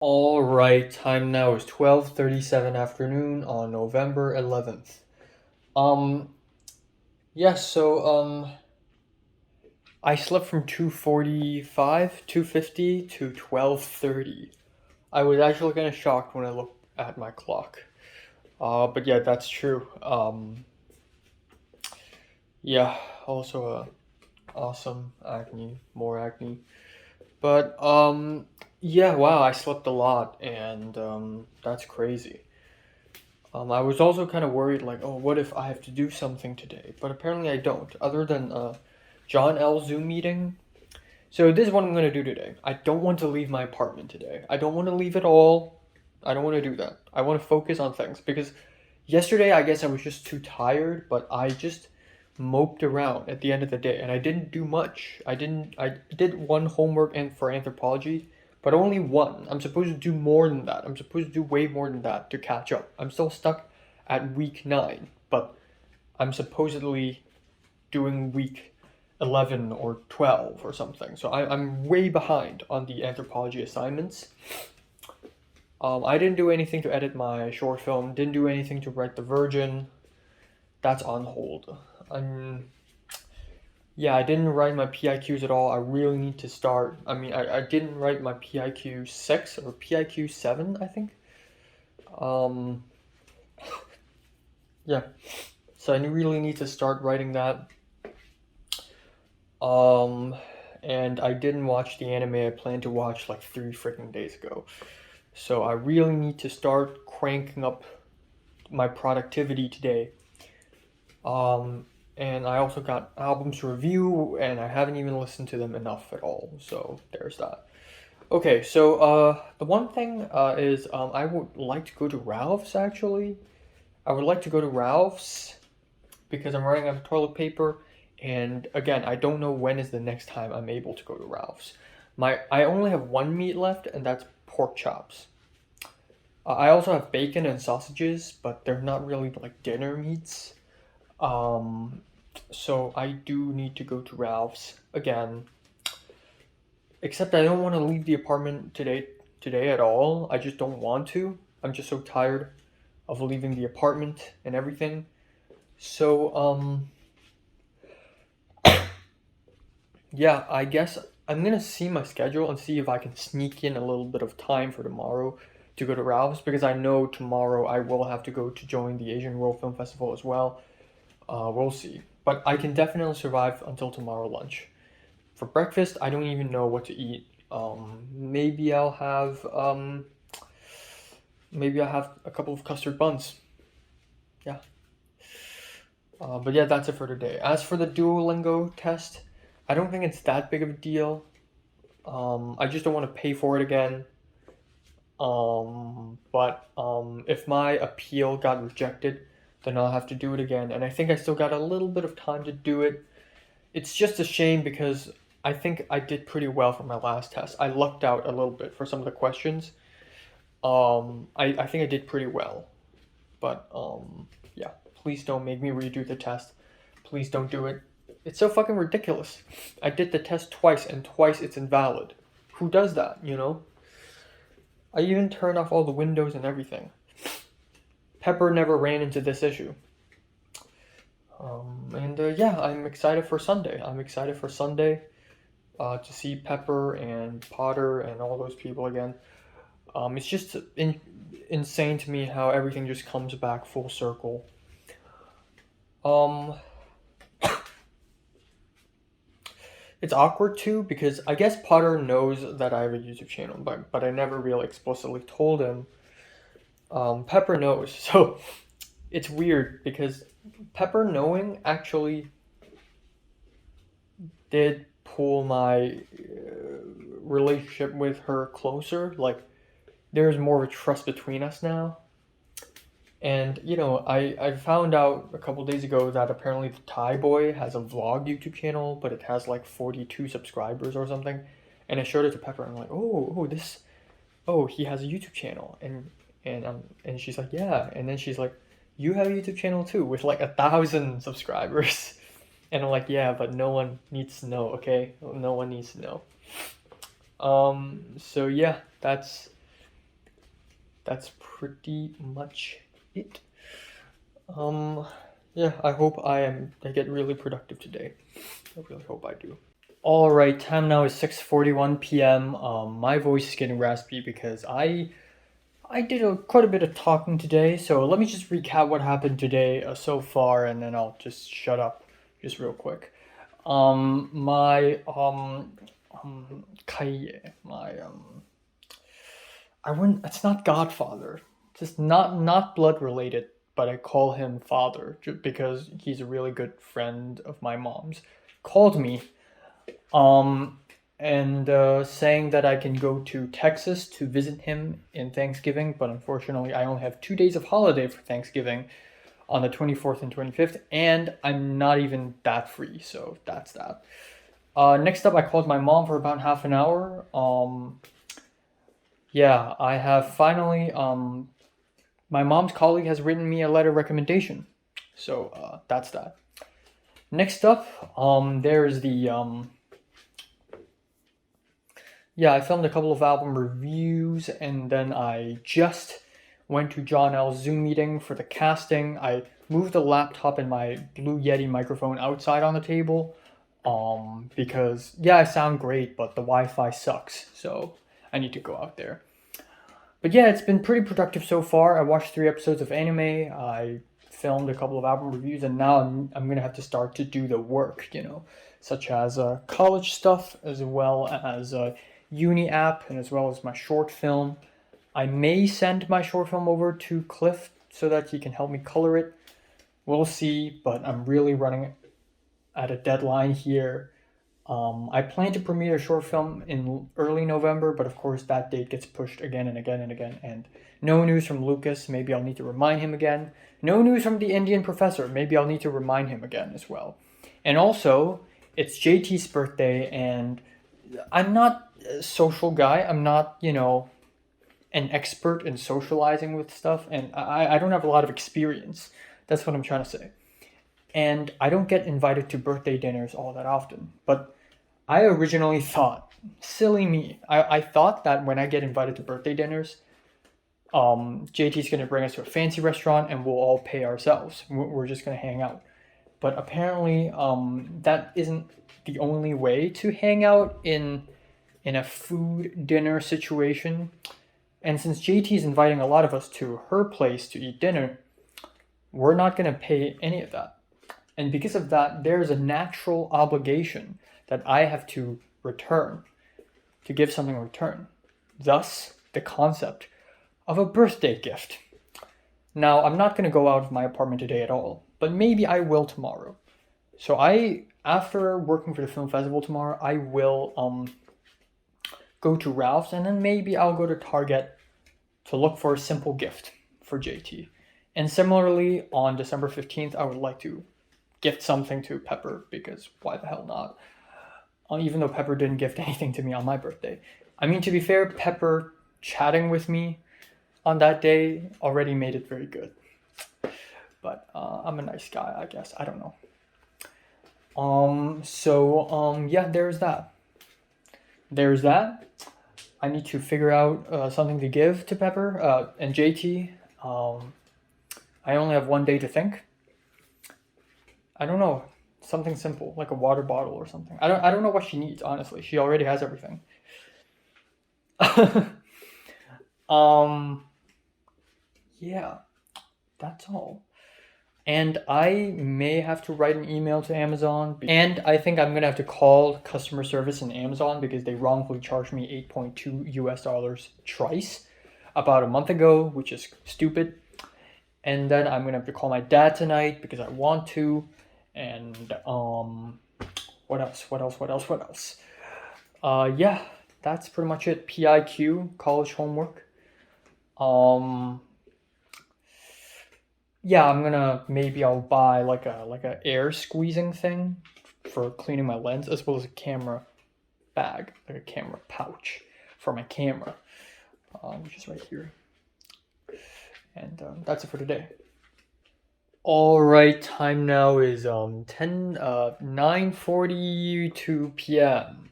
All right, time now is 12:37 afternoon on November 11th. Um yes, I slept from 2:45, 2:50 to 12:30. I was actually kind of shocked when I looked at my clock. But yeah, that's true. Yeah, also awesome acne, more acne. But yeah, wow, I slept a lot and that's crazy. I was also kind of worried, like, oh, what if I have to do something today? But apparently I don't, other than John L. Zoom meeting. So this is what I'm going to do today. I don't want to leave my apartment today. I don't want to leave at all. I don't want to do that. I want to focus on things because yesterday I guess I was just too tired, but I just moped around at the end of the day and I didn't do much. I did one homework and for anthropology, but only one. I'm supposed to do more than that. I'm supposed to do way more than that to catch up. I'm still stuck at week 9, but I'm supposedly doing week 11 or 12 or something. So I'm way behind on the anthropology assignments. I didn't do anything to edit my short film, didn't do anything to write The Virgin. That's on hold. I'm Yeah, I didn't write my PIQs at all. I really need to start. I didn't write my PIQ 6 or PIQ 7, I think. Um, yeah, so I really need to start writing that. Um, and I didn't watch the anime I planned to watch like 3 freaking days ago. So I really need to start cranking up my productivity today. Um, and I also got albums to review, and I haven't even listened to them enough at all. So there's that. Okay, so the one thing is I would like to go to Ralph's actually. I would like to go to Ralph's because I'm running out of toilet paper, and again, I don't know when is the next time I'm able to go to Ralph's. I only have one meat left, and that's pork chops. I also have bacon and sausages, but they're not really like dinner meats. Um, so I do need to go to Ralph's again. Except I don't want to leave the apartment today at all. I just don't want to. I'm just so tired of leaving the apartment and everything. So yeah, I guess I'm gonna see my schedule and see if I can sneak in a little bit of time for tomorrow to go to Ralph's because I know tomorrow I will have to go to join the Asian World Film Festival as well. We'll see. But I can definitely survive until tomorrow lunch. For breakfast, I don't even know what to eat. Maybe I'll have a couple of custard buns. Yeah. But yeah, that's it for today. As for the Duolingo test, I don't think it's that big of a deal. I just don't want to pay for it again. But if my appeal got rejected, then I'll have to do it again. And I think I still got a little bit of time to do it. It's just a shame because I think I did pretty well for my last test. I lucked out a little bit for some of the questions. I think I did pretty well. But yeah, please don't make me redo the test. Please don't do it. It's so fucking ridiculous. I did the test twice and twice it's invalid. Who does that, you know? I even turned off all the windows and everything. Pepper never ran into this issue. And yeah, I'm excited for Sunday. I'm excited for Sunday to see Pepper and Potter and all those people again. It's just insane to me how everything just comes back full circle. Um, it's awkward too because I guess Potter knows that I have a YouTube channel, but I never really explicitly told him. Pepper knows, so it's weird because Pepper knowing actually did pull my relationship with her closer. Like there's more of a trust between us now. And you know, I found out a couple days ago that apparently the Thai boy has a vlog YouTube channel, but it has like 42 subscribers or something. And I showed it to Pepper, and I'm like, oh, he has a YouTube channel, and she's like, yeah, and then she's like, you have a YouTube channel too with like 1,000 subscribers, and I'm like, yeah, but no one needs to know, okay? No one needs to know. So yeah, that's pretty much it. Yeah, I hope I get really productive today. I really hope I do. All right, time now is 6:41 p.m. My voice is getting raspy because I did quite a bit of talking today. So let me just recap what happened today so far, and then I'll just shut up just real quick. My Kai, my I wouldn't. It's not godfather. Just not blood related, but I call him father because he's a really good friend of my mom's. Called me um, and saying that I can go to Texas to visit him in Thanksgiving, but unfortunately, I only have 2 days of holiday for Thanksgiving on the 24th and 25th, and I'm not even that free, so that's that. Next up, I called my mom for about half an hour. Yeah, I have finally, my mom's colleague has written me a letter of recommendation, so that's that. Next up, there's the yeah, I filmed a couple of album reviews, and then I just went to John L's Zoom meeting for the casting. I moved the laptop and my Blue Yeti microphone outside on the table, because yeah, I sound great, but the Wi-Fi sucks, so I need to go out there. But yeah, it's been pretty productive so far. I watched 3 episodes of anime. I filmed a couple of album reviews, and now I'm gonna have to start to do the work, such as college stuff as well as uni app and as well as my short film. I may send my short film over to Cliff so that he can help me color it. We'll see, but I'm really running at a deadline here. I plan to premiere a short film in early November, but of course that date gets pushed again and again and again. And no news from Lucas. Maybe I'll need to remind him again. No news from the Indian professor. Maybe I'll need to remind him again as well. And also, it's JT's birthday, and I'm not a social guy. I'm not, an expert in socializing with stuff, and I don't have a lot of experience. That's what I'm trying to say. And I don't get invited to birthday dinners all that often. But I originally thought, silly me, I thought that when I get invited to birthday dinners, JT's going to bring us to a fancy restaurant and we'll all pay ourselves. We're just going to hang out. But apparently, that isn't the only way to hang out in a food dinner situation. And since JT's inviting a lot of us to her place to eat dinner, we're not going to pay any of that. And because of that, there's a natural obligation that I have to return, to give something in return. Thus, the concept of a birthday gift. Now, I'm not going to go out of my apartment today at all, but maybe I will tomorrow. So after working for the film festival tomorrow, I will go to Ralph's, and then maybe I'll go to Target to look for a simple gift for JT. And similarly, on December 15th, I would like to gift something to Pepper, because why the hell not? Even though Pepper didn't gift anything to me on my birthday. I mean, to be fair, Pepper chatting with me on that day already made it very good. But I'm a nice guy, I guess. I don't know. Yeah, there's that. There's that. I need to figure out something to give to Pepper and JT. I only have 1 day to think. I don't know. Something simple, like a water bottle or something. I don't know what she needs, honestly. She already has everything. Yeah, that's all. And I may have to write an email to Amazon. And I think I'm going to have to call customer service in Amazon because they wrongfully charged me $8.2 US twice about a month ago, which is stupid. And then I'm going to have to call my dad tonight because I want to. And what else? Yeah, that's pretty much it. PIQ, college homework. Yeah, maybe I'll buy like a air squeezing thing for cleaning my lens, as well as a camera bag, like a camera pouch for my camera, which is right here. And that's it for today. All right, time now is 9:42 p.m.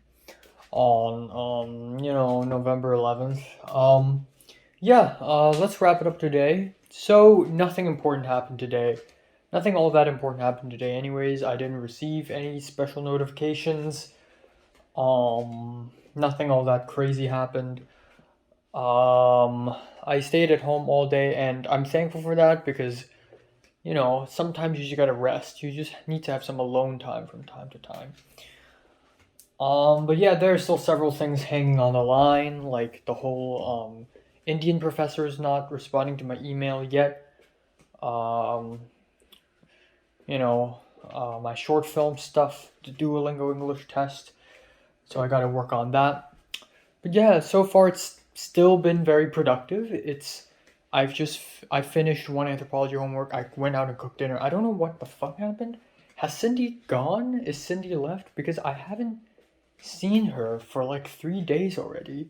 on November 11th. Yeah, let's wrap it up today. So, nothing important happened today. Nothing all that important happened today, anyways. I didn't receive any special notifications. Nothing all that crazy happened. I stayed at home all day, and I'm thankful for that because, sometimes you just gotta rest. You just need to have some alone time from time to time. But yeah, there are still several things hanging on the line, like the whole Indian professor is not responding to my email yet. Um, my short film stuff, the Duolingo English test, so I got to work on that. But yeah, so far it's still been very productive. I finished one anthropology homework. I went out and cooked dinner. I don't know what the fuck happened. Has Cindy gone? Is Cindy left? Because I haven't seen her for like 3 days already.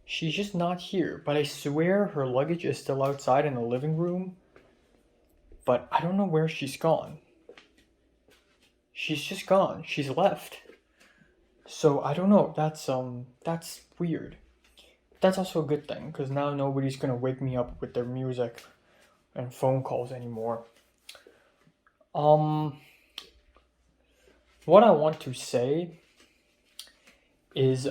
She's just not here, but I swear her luggage is still outside in the living room, but I don't know where she's gone. She's just gone. She's left. So I don't know. That's weird. That's also a good thing cuz now nobody's going to wake me up with their music and phone calls anymore. Um what I want to say is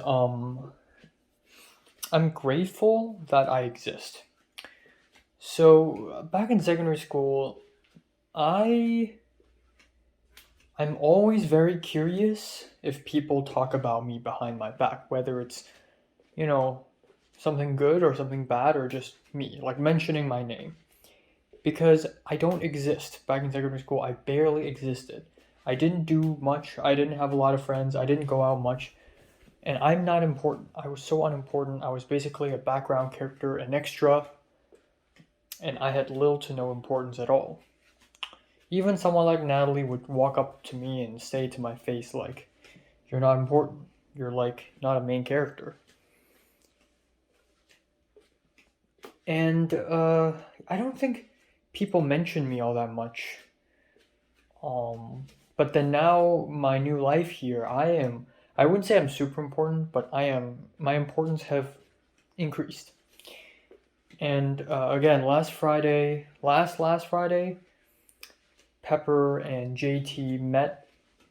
I'm grateful that I exist. So back in secondary school, I I'm always very curious if people talk about me behind my back, whether it's, you know, something good or something bad or just me, like mentioning my name. Because I don't exist. Back in secondary school, I barely existed. I didn't do much. I didn't have a lot of friends. I didn't go out much. And I'm not important. I was so unimportant. I was basically a background character, an extra, and I had little to no importance at all. Even someone like Natalie would walk up to me and say to my face, like, you're not important. You're like not a main character. And I don't think people mention me all that much. But then now my new life here, I wouldn't say I'm super important, but my importance have increased. And again, last Friday, Pepper and JT met.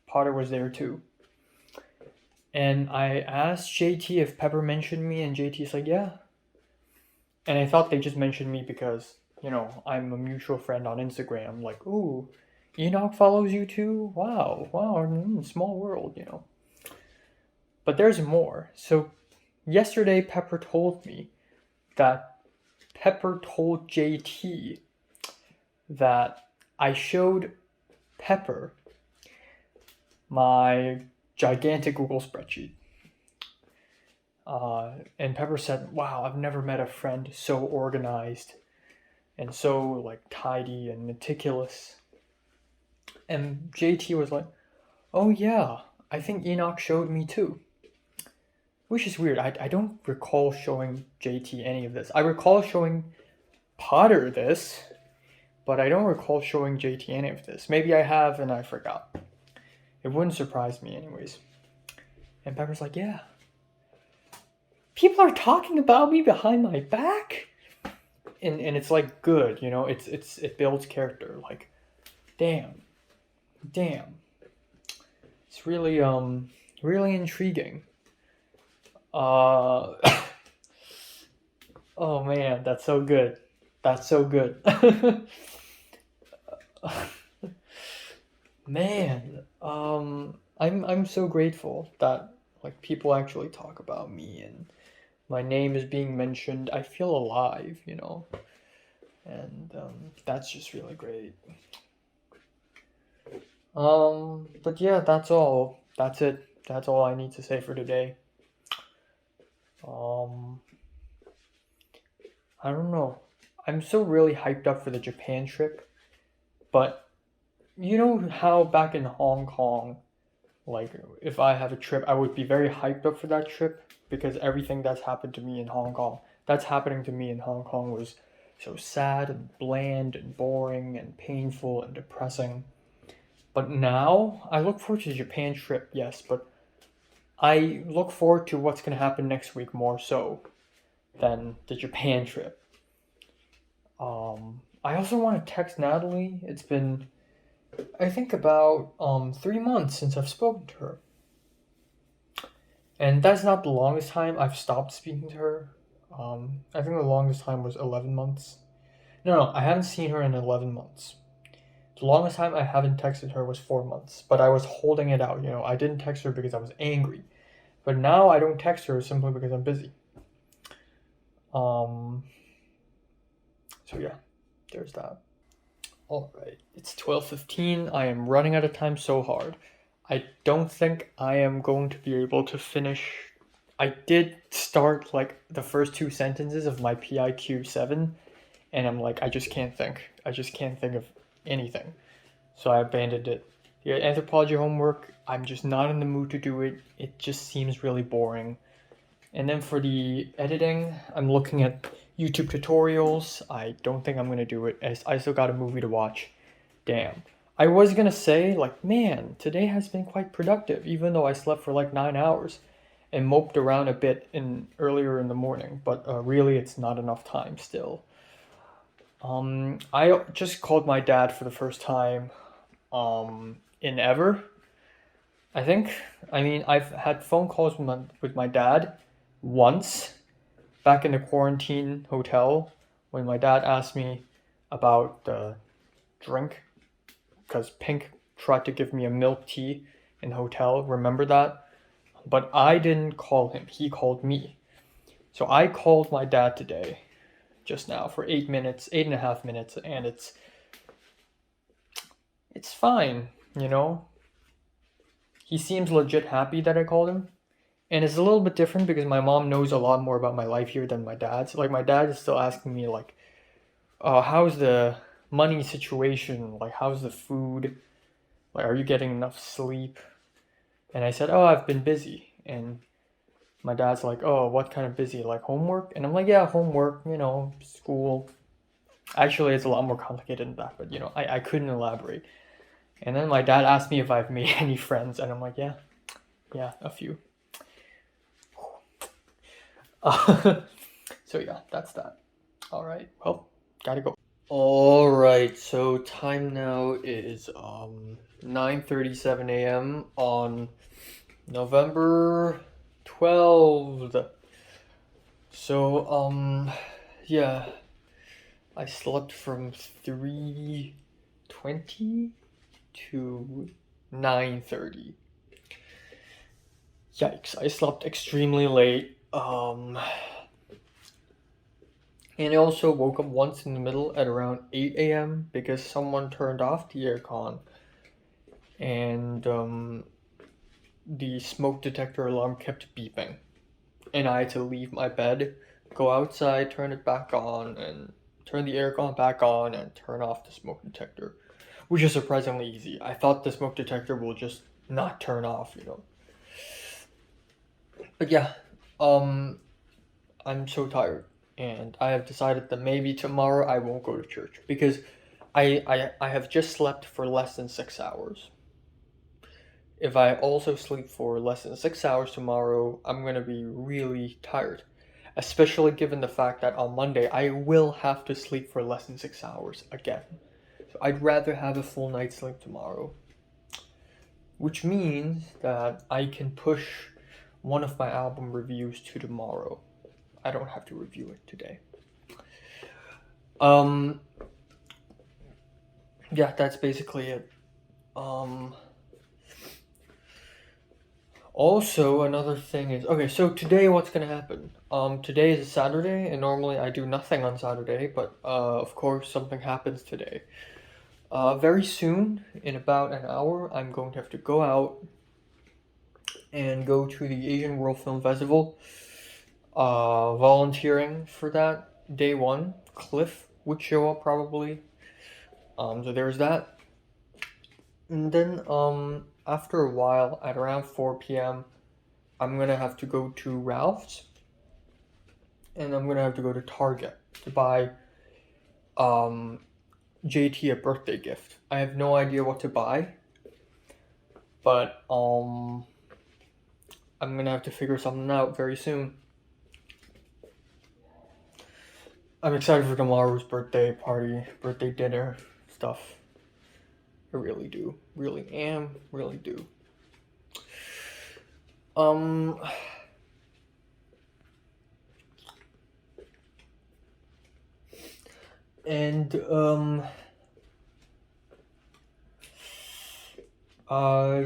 Potter was there too. And I asked JT if Pepper mentioned me, and JT's like, yeah. And I thought they just mentioned me because, I'm a mutual friend on Instagram. Like, ooh, Enoch follows you too? Wow, wow, small world. But there's more. So yesterday, Pepper told JT that I showed Pepper my gigantic Google spreadsheet. And Pepper said, wow, I've never met a friend so organized and so like tidy and meticulous. And JT was like, oh yeah, I think Enoch showed me too. Which is weird. I don't recall showing JT any of this. I recall showing Potter this, but I don't recall showing JT any of this. Maybe I have and I forgot. It wouldn't surprise me anyways. And Pepper's like, yeah. People are talking about me behind my back? And it's like good, it builds character. Like, damn. Damn. It's really intriguing. Uh oh man, that's so good. That's so good. Man, I'm so grateful that like people actually talk about me and my name is being mentioned. I feel alive. And that's just really great. But yeah, that's all. That's it. That's all I need to say for today. Um, I don't know. I'm still really hyped up for the Japan trip, but you know how back in Hong Kong, like if I have a trip, I would be very hyped up for that trip because everything that's happening to me in Hong Kong was so sad and bland and boring and painful and depressing. But now I look forward to the Japan trip, yes, but I look forward to what's going to happen next week more so than the Japan trip. I also want to text Natalie. It's been, I think, about 3 months since I've spoken to her. And that's not the longest time I've stopped speaking to her. I think the longest time was 11 months. No, I haven't seen her in 11 months. The longest time I haven't texted her was 4 months, but I was holding it out. I didn't text her because I was angry. But now I don't text her simply because I'm busy. So yeah, there's that. All right, it's 12:15. I am running out of time so hard. I don't think I am going to be able to finish. I did start like the first two sentences of my PIQ 7, and I'm like, I just can't think. I just can't think of anything. So I abandoned it. The anthropology homework, I'm just not in the mood to do it. It just seems really boring. And then for the editing, I'm looking at YouTube tutorials. I don't think I'm gonna do it, as I still got a movie to watch. Damn. I was gonna say, like, man, today has been quite productive, even though I slept for like 9 hours and moped around a bit earlier in the morning. But really, it's not enough time still. I just called my dad for the first time in ever, I think. I mean, I've had phone calls with my dad once back in the quarantine hotel when my dad asked me about the drink because Pink tried to give me a milk tea in the hotel. Remember that? But I didn't call him. He called me. So I called my dad today, just now, for 8 minutes, 8.5 minutes, and it's fine, you know? He seems legit happy that I called him. And it's a little bit different because my mom knows a lot more about my life here than my dad's. Like, my dad is still asking me, like, how's the money situation? Like, how's the food? Like, are you getting enough sleep? And I said, oh, I've been busy. And my dad's like, oh, what kind of busy? Like, homework? And I'm like, yeah, homework, school. Actually, it's a lot more complicated than that, but, I couldn't elaborate. And then my dad asked me if I've made any friends, and I'm like, yeah, a few. So yeah, that's that. All right. Well, gotta go. All right. So time now is 9:37 a.m. on November 12th. So yeah, I slept from 3:20 to 9:30. Yikes! I slept extremely late. And I also woke up once in the middle at around 8 a.m. because someone turned off the aircon and the smoke detector alarm kept beeping. And I had to leave my bed, go outside, turn it back on, and turn the aircon back on and turn off the smoke detector, which is surprisingly easy. I thought the smoke detector will just not turn off. But yeah, I'm so tired, and I have decided that maybe tomorrow I won't go to church because I have just slept for less than 6 hours. If I also sleep for less than 6 hours tomorrow, I'm gonna be really tired, especially given the fact that on Monday I will have to sleep for less than 6 hours again. So I'd rather have a full night's sleep tomorrow, which means that I can push one of my album reviews to tomorrow. I don't have to review it today. Yeah, that's basically it. Also, another thing is, okay, so today what's gonna happen? Today is a Saturday, and normally I do nothing on Saturday, but of course something happens today. Very soon, in about an hour, I'm going to have to go out and go to the Asian World Film Festival. Volunteering for that day one. Cliff would show up probably. So there's that. And then after a while, at around 4 p.m., I'm gonna have to go to Ralph's, and I'm gonna have to go to Target to buy JT a birthday gift. I have no idea what to buy, but I'm gonna have to figure something out very soon. I'm excited for tomorrow's birthday party, birthday dinner stuff. I really do. Really am. Really do. Um, and,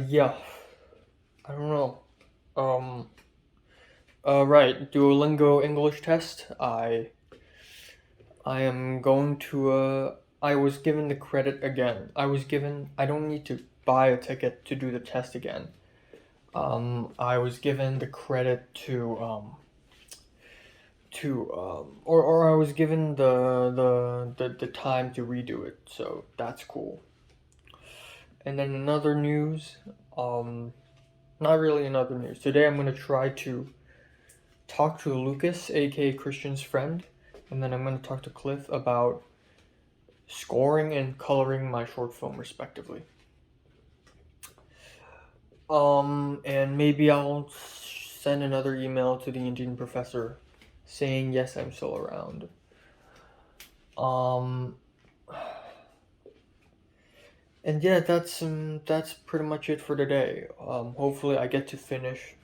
yeah. I don't know. Right. Duolingo English test. I am going to, I was given the credit again. I don't need to buy a ticket to do the test again. I was given the credit or I was given the time to redo it, so that's cool. And then another news, not really another news. Today I'm gonna try to talk to Lucas, aka Christian's friend, and then I'm gonna talk to Cliff about scoring and coloring my short film respectively. And maybe I'll send another email to the Indian professor saying yes, I'm still around. And yeah, that's pretty much it for today. Hopefully I get to finish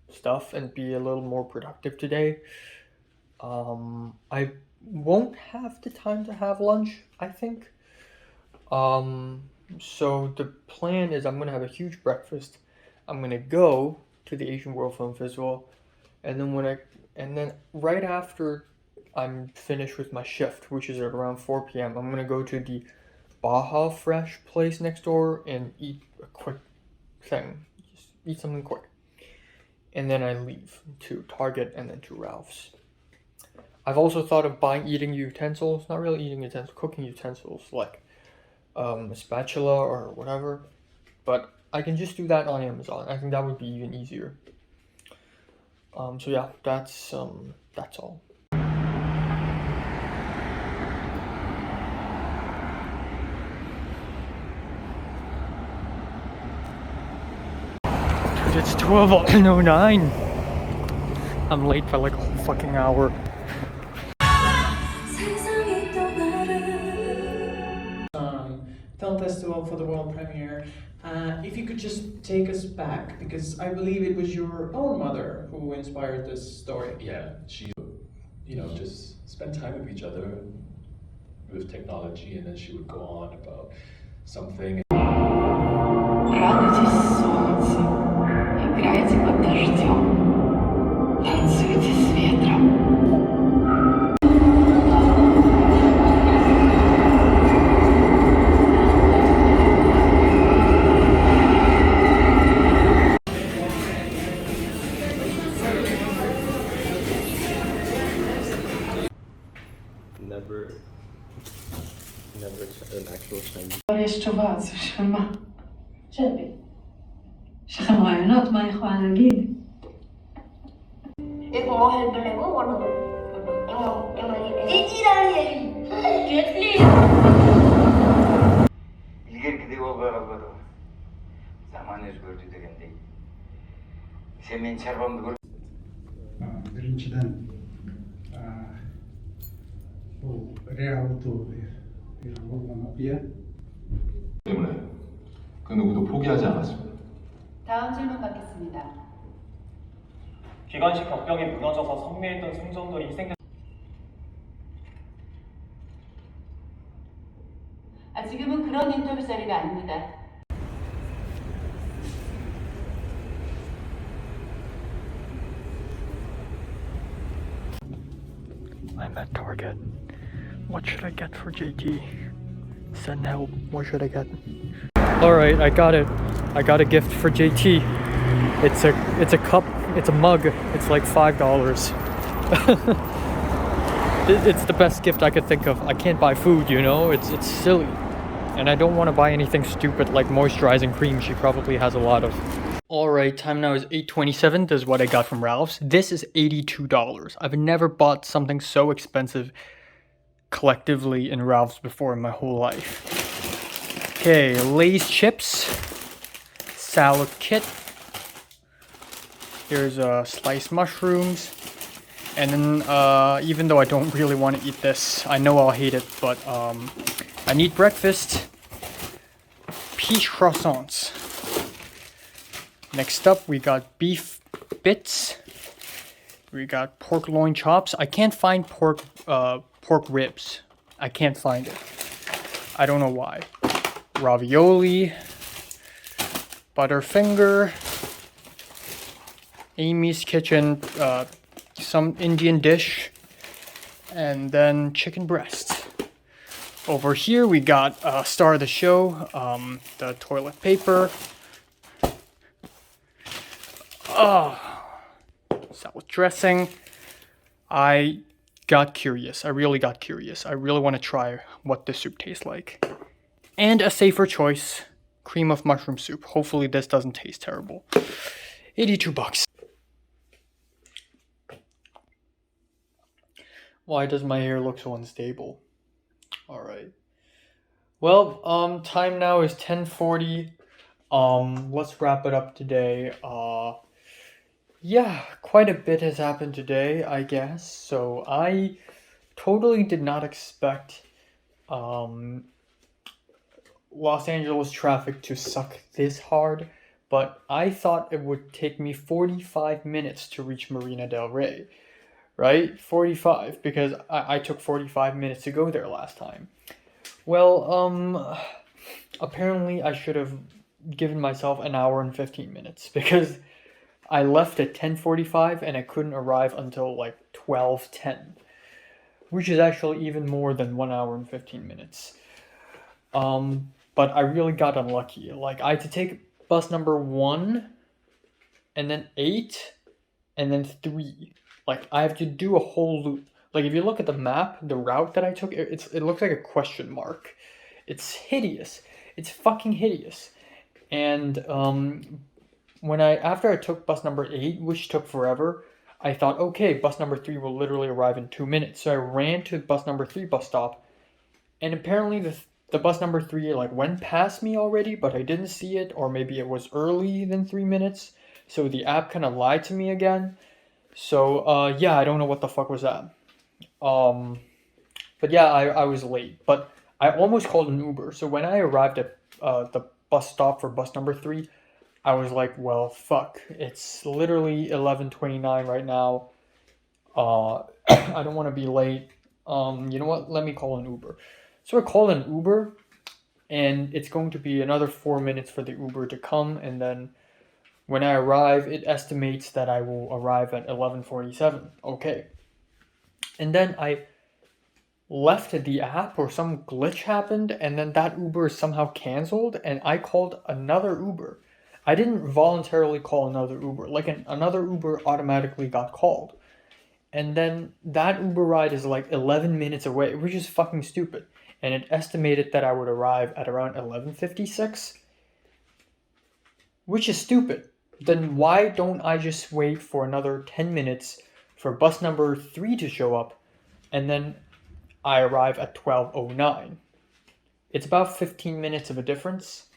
stuff and be a little more productive today. I won't have the time to have lunch, I think. So the plan is I'm gonna have a huge breakfast. I'm gonna go to the Asian World Film Festival, and then right after I'm finished with my shift, which is at around 4 p.m., I'm gonna go to the Baja Fresh place next door and eat a quick thing. Just eat something quick. And then I leave to Target and then to Ralph's. I've also thought of eating utensils, not really eating utensils, cooking utensils, like a spatula or whatever. But I can just do that on Amazon. I think that would be even easier. So yeah, that's all. Dude, it's 12:09. I'm late by like a whole fucking hour. Film festival for the world premiere. If you could just take us back, because I believe it was your own mother who inspired this story. Yeah, she, just spend time with each other with technology, and then she would go on about something. Радуйтесь солнцу, играйте под дождем, танцуйте с ветром. Never an actual Chinese. יש תשובה, זה של מה? שבי. יש לכם רעיונות, מה אני יכולה להגיד? ilgarigidek bo'lib bor. Zamon o'zgardi degandek. Sen men chorvamni ko'r. Birinchidan bu reality 이런 거 뭐야? 때문에 그 누구도 포기하지 않았습니다. 다음 질문 받겠습니다. 기관식 벽벽이 무너져서 성미했던 승전들이 희생된. 지금은 그런 인터뷰 자리가 아닙니다. I'm at Target. What should I get for JT? Send help. What should I get? Alright, I got it. I got a gift for JT. It's a cup, it's a mug. It's like $5. It's the best gift I could think of. I can't buy food, it's silly. And I don't want to buy anything stupid like moisturizing cream. She probably has a lot of. Alright, time now is 8:27. This is what I got from Ralph's. This is $82. I've never bought something so expensive collectively in Ralph's before in my whole life. Okay, Lay's chips, salad kit. Here's sliced mushrooms, And then, even though I don't really want to eat this, I know I'll hate it, but I need breakfast. Peach croissants. Next up, we got beef bits. We got pork loin chops. I can't find pork ribs. I can't find it. I don't know why. Ravioli. Butterfinger. Amy's Kitchen. Some Indian dish. And then chicken breast. Over here we got star of the show. The toilet paper. Salad dressing. I got curious. I really got curious. I really want to try what this soup tastes like. And a safer choice, cream of mushroom soup. Hopefully this doesn't taste terrible. $82. Why does my hair look so unstable? Alright. Well, time now is 10:40. Let's wrap it up today. Yeah, quite a bit has happened today, I guess. So I totally did not expect Los Angeles traffic to suck this hard, but I thought it would take me 45 minutes to reach Marina del Rey, right? 45, because I took 45 minutes to go there last time. Well, apparently I should have given myself an hour and 15 minutes, because I left at 10:45 and I couldn't arrive until like 12:10, which is actually even more than 1 hour and 15 minutes. But I really got unlucky. Like, I had to take bus number 1, and then 8, and then 3. Like, I have to do a whole loop. Like, if you look at the map, the route that I took, it looks like a question mark. It's hideous. It's fucking hideous. And after I took bus number 8, which took forever, I thought, okay, bus number 3 will literally arrive in 2 minutes. So I ran to bus number 3 bus stop, and apparently the bus number 3 like went past me already, but I didn't see it, or maybe it was early than 3 minutes. So the app kind of lied to me again. So yeah, I don't know what the fuck was that. But yeah, I was late, but I almost called an Uber. So when I arrived at the bus stop for bus number 3, I was like, well, fuck, it's literally 11:29 right now. I don't want to be late. You know what? Let me call an Uber. So I called an Uber, and it's going to be another 4 minutes for the Uber to come, and then when I arrive, it estimates that I will arrive at 11:47. Okay. And then I left the app, or some glitch happened, and then that Uber is somehow canceled, and I called another Uber. I didn't voluntarily call another Uber. Like, another Uber automatically got called. And then that Uber ride is like 11 minutes away, which is fucking stupid. And it estimated that I would arrive at around 11:56, which is stupid. Then why don't I just wait for another 10 minutes for bus number 3 to show up, and then I arrive at 12:09. It's about 15 minutes of a difference,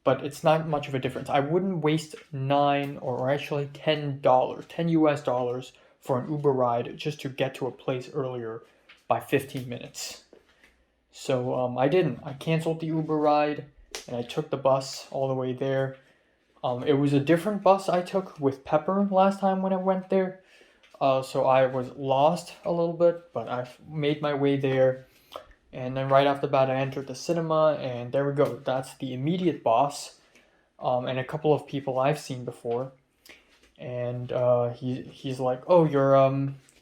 but it's not much of a difference. I wouldn't waste $9 or actually $10, $10 US for an Uber ride just to get to a place earlier by 15 minutes. So I didn't. I canceled the Uber ride, and I took the bus all the way there. It was a different bus I took with Pepper last time when I went there. So I was lost a little bit, but I made my way there. And then right after that, I entered the cinema, and there we go. That's the immediate boss, and a couple of people I've seen before. And he's like, oh, you're,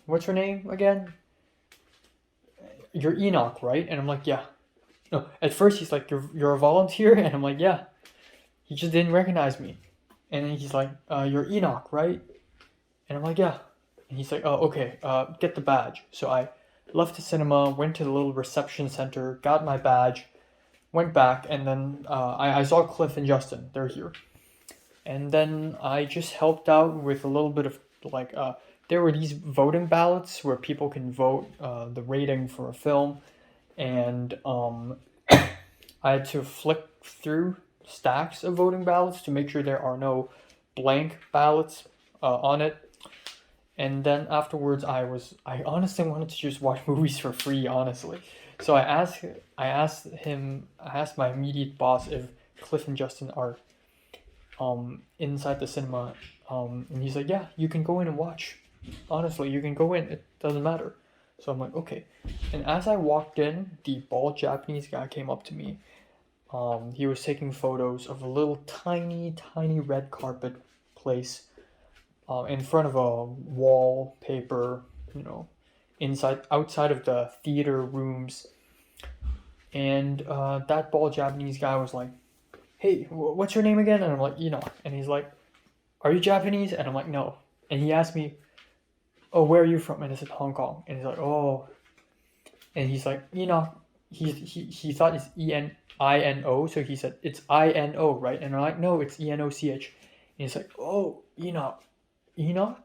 what's your name again? You're Enoch, right? And I'm like, yeah. No, at first he's like, you're a volunteer? And I'm like, yeah. He just didn't recognize me. And then he's like, you're Enoch, right? And I'm like, yeah. And he's like, oh, okay, get the badge. So I left the cinema, went to the little reception center, got my badge, went back, and then I saw Cliff and Justin. They're here. And then I just helped out with a little bit of, like, there were these voting ballots where people can vote the rating for a film. And I had to flick through stacks of voting ballots to make sure there are no blank ballots on it. And then afterwards, I honestly wanted to just watch movies for free, honestly. So I asked my immediate boss if Cliff and Justin are inside the cinema, and he's like, yeah, you can go in and watch. Honestly, you can go in. It doesn't matter. So I'm like, okay. And as I walked in, the bald Japanese guy came up to me. He was taking photos of a little tiny red carpet place in front of a wallpaper, outside of the theater rooms. And that bald Japanese guy was like, hey, what's your name again? And I'm like, Enoch. And he's like, are you Japanese? And I'm like, no. And he asked me, oh, where are you from? And I said, Hong Kong. And he's like, oh. And he's like, Enoch. He thought it's E-N-I-N-O, so he said, it's I-N-O, right? And I'm like, no, it's E-N-O-C-H. And he's like, oh, Enoch. Enoch?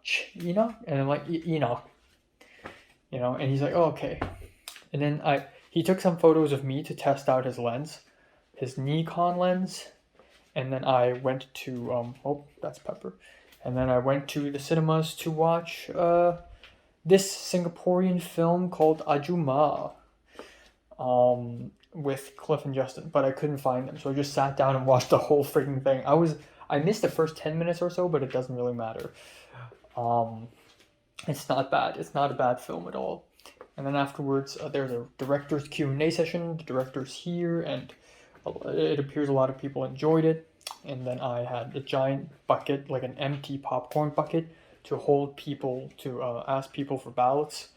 And I'm like, Enoch. And he's like, oh, okay. And then he took some photos of me to test out his lens, his Nikon lens. And then I went to, oh, that's Pepper. And then I went to the cinemas to watch this Singaporean film called Ajuma with Cliff and Justin, but I couldn't find them. So I just sat down and watched the whole freaking thing. I missed the first 10 minutes or so, but it doesn't really matter. It's not bad. It's not a bad film at all. And then afterwards, there's a director's Q&A session. The director's here, and it appears a lot of people enjoyed it. And then I had a giant bucket, like an empty popcorn bucket, to hold people, to ask people for ballots.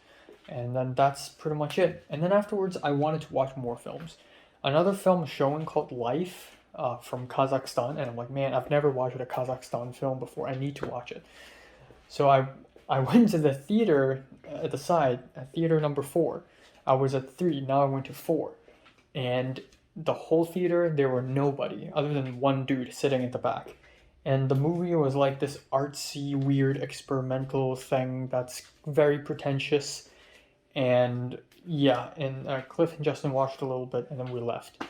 And then that's pretty much it. And then afterwards, I wanted to watch more films. Another film showing called Life from Kazakhstan. And I'm like, man, I've never watched a Kazakhstan film before. I need to watch it. So I went to the theater at the side, at theater number 4. I was at 3, now I went to 4. And the whole theater, there were nobody other than one dude sitting at the back. And the movie was like this artsy, weird, experimental thing that's very pretentious. And yeah, and Cliff and Justin watched a little bit, and then we left.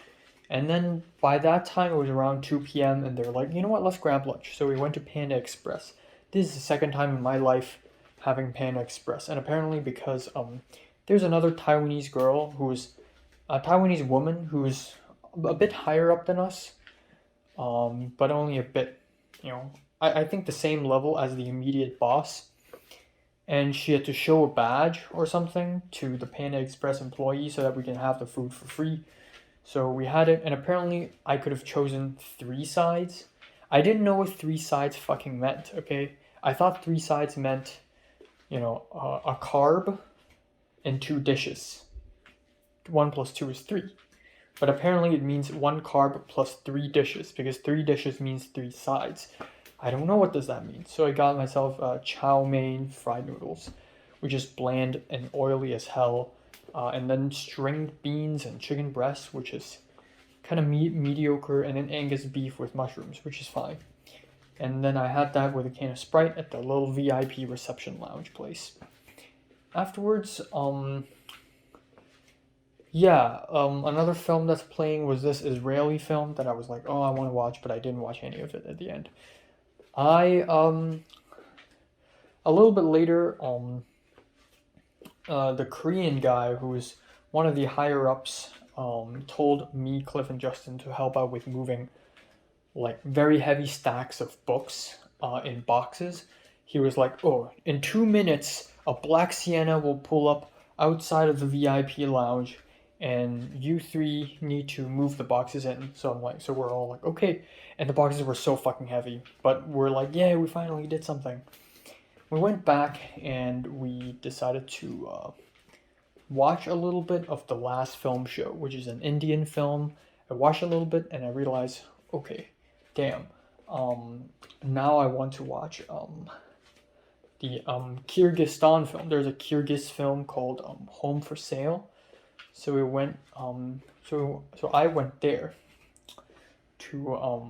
And then by that time, it was around 2 p.m., and they're like, you know what, let's grab lunch. So we went to Panda Express. This is the second time in my life having Panda Express. And apparently because there's another Taiwanese girl who's a Taiwanese woman who's a bit higher up than us, but only a bit, I think the same level as the immediate boss. And she had to show a badge or something to the Panda Express employee so that we can have the food for free. So we had it, and apparently I could have chosen 3 sides. I didn't know what 3 sides fucking meant, okay? I thought 3 sides meant, a carb and 2 dishes. 1 plus 2 is 3. But apparently it means 1 carb plus 3 dishes, because 3 dishes means 3 sides. I don't know what does that mean. So I got myself chow mein fried noodles, which is bland and oily as hell. And then stringed beans and chicken breast, which is kind of mediocre. And then Angus beef with mushrooms, which is fine. And then I had that with a can of Sprite at the little VIP reception lounge place. Afterwards, another film that's playing was this Israeli film that I was like, oh, I want to watch, but I didn't watch any of it at the end. A little bit later, the Korean guy who was one of the higher ups told me, Cliff, and Justin to help out with moving like very heavy stacks of books in boxes. He was like, oh, in 2 minutes, a black Sienna will pull up outside of the VIP lounge, and you 3 need to move the boxes in. So we're all like, okay. And the boxes were so fucking heavy, but we're like, yeah, we finally did something. We went back and we decided to watch a little bit of The Last Film Show, which is an Indian film. I watched a little bit and I realized, okay, damn. Now I want to watch the Kyrgyzstan film. There's a Kyrgyz film called Home for Sale. So we went. So I went there to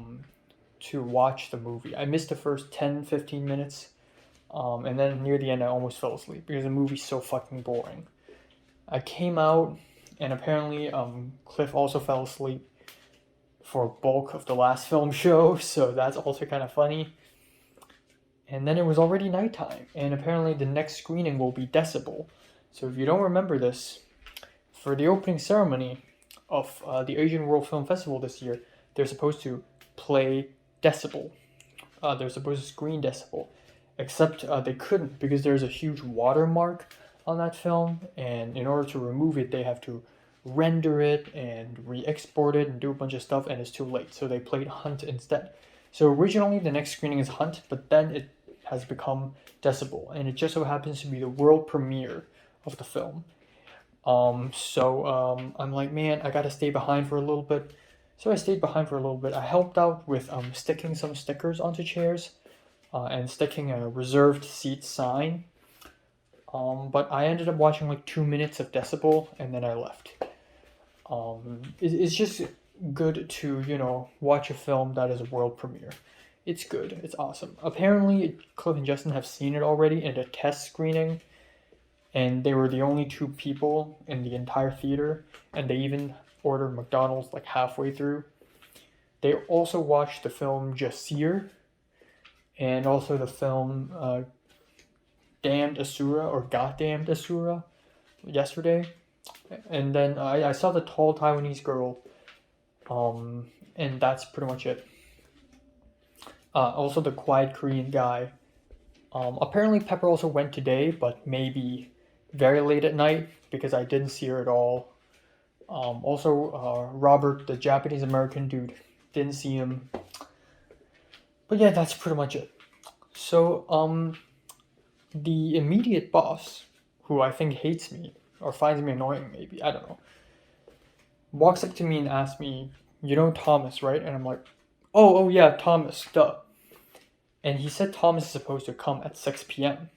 watch the movie. I missed the first 10-15 minutes, and then near the end I almost fell asleep because the movie's so fucking boring. I came out, and apparently Cliff also fell asleep for bulk of The Last Film Show, so that's also kind of funny. and then it was already nighttime, and apparently the next screening will be Decibel. So if you don't remember this, for the opening ceremony of the Asian World Film Festival this year, they're supposed to play Decibel. They're supposed to screen Decibel, except they couldn't because there's a huge watermark on that film, and in order to remove it, they have to render it and re-export it and do a bunch of stuff, and it's too late. So they played Hunt instead. So originally the next screening is Hunt, but then it has become Decibel, and it just so happens to be the world premiere of the film. I'm like, man, I gotta stay behind for a little bit. So I stayed behind for a little bit. I helped out with sticking some stickers onto chairs and sticking a reserved seat sign. But I ended up watching like 2 minutes of Decibel, and then I left. It's just good to, watch a film that is a world premiere. It's good. It's awesome. Apparently, Cliff and Justin have seen it already in a test screening, and they were the only 2 people in the entire theater, and they even ordered McDonald's like halfway through. They also watched the film Jasir, and also the film Damned Asura or Goddamned Asura yesterday. And then I saw the tall Taiwanese girl, and that's pretty much it. Also the quiet Korean guy. Apparently Pepper also went today, but maybe very late at night because I didn't see her at all. Also Robert, the Japanese American dude, didn't see him. But yeah, that's pretty much it. So the immediate boss, who I think hates me or finds me annoying, maybe, I don't know, walks up to me and asks me, "You know Thomas, right?" And I'm like, oh yeah, Thomas, duh. And he said Thomas is supposed to come at 6 p.m.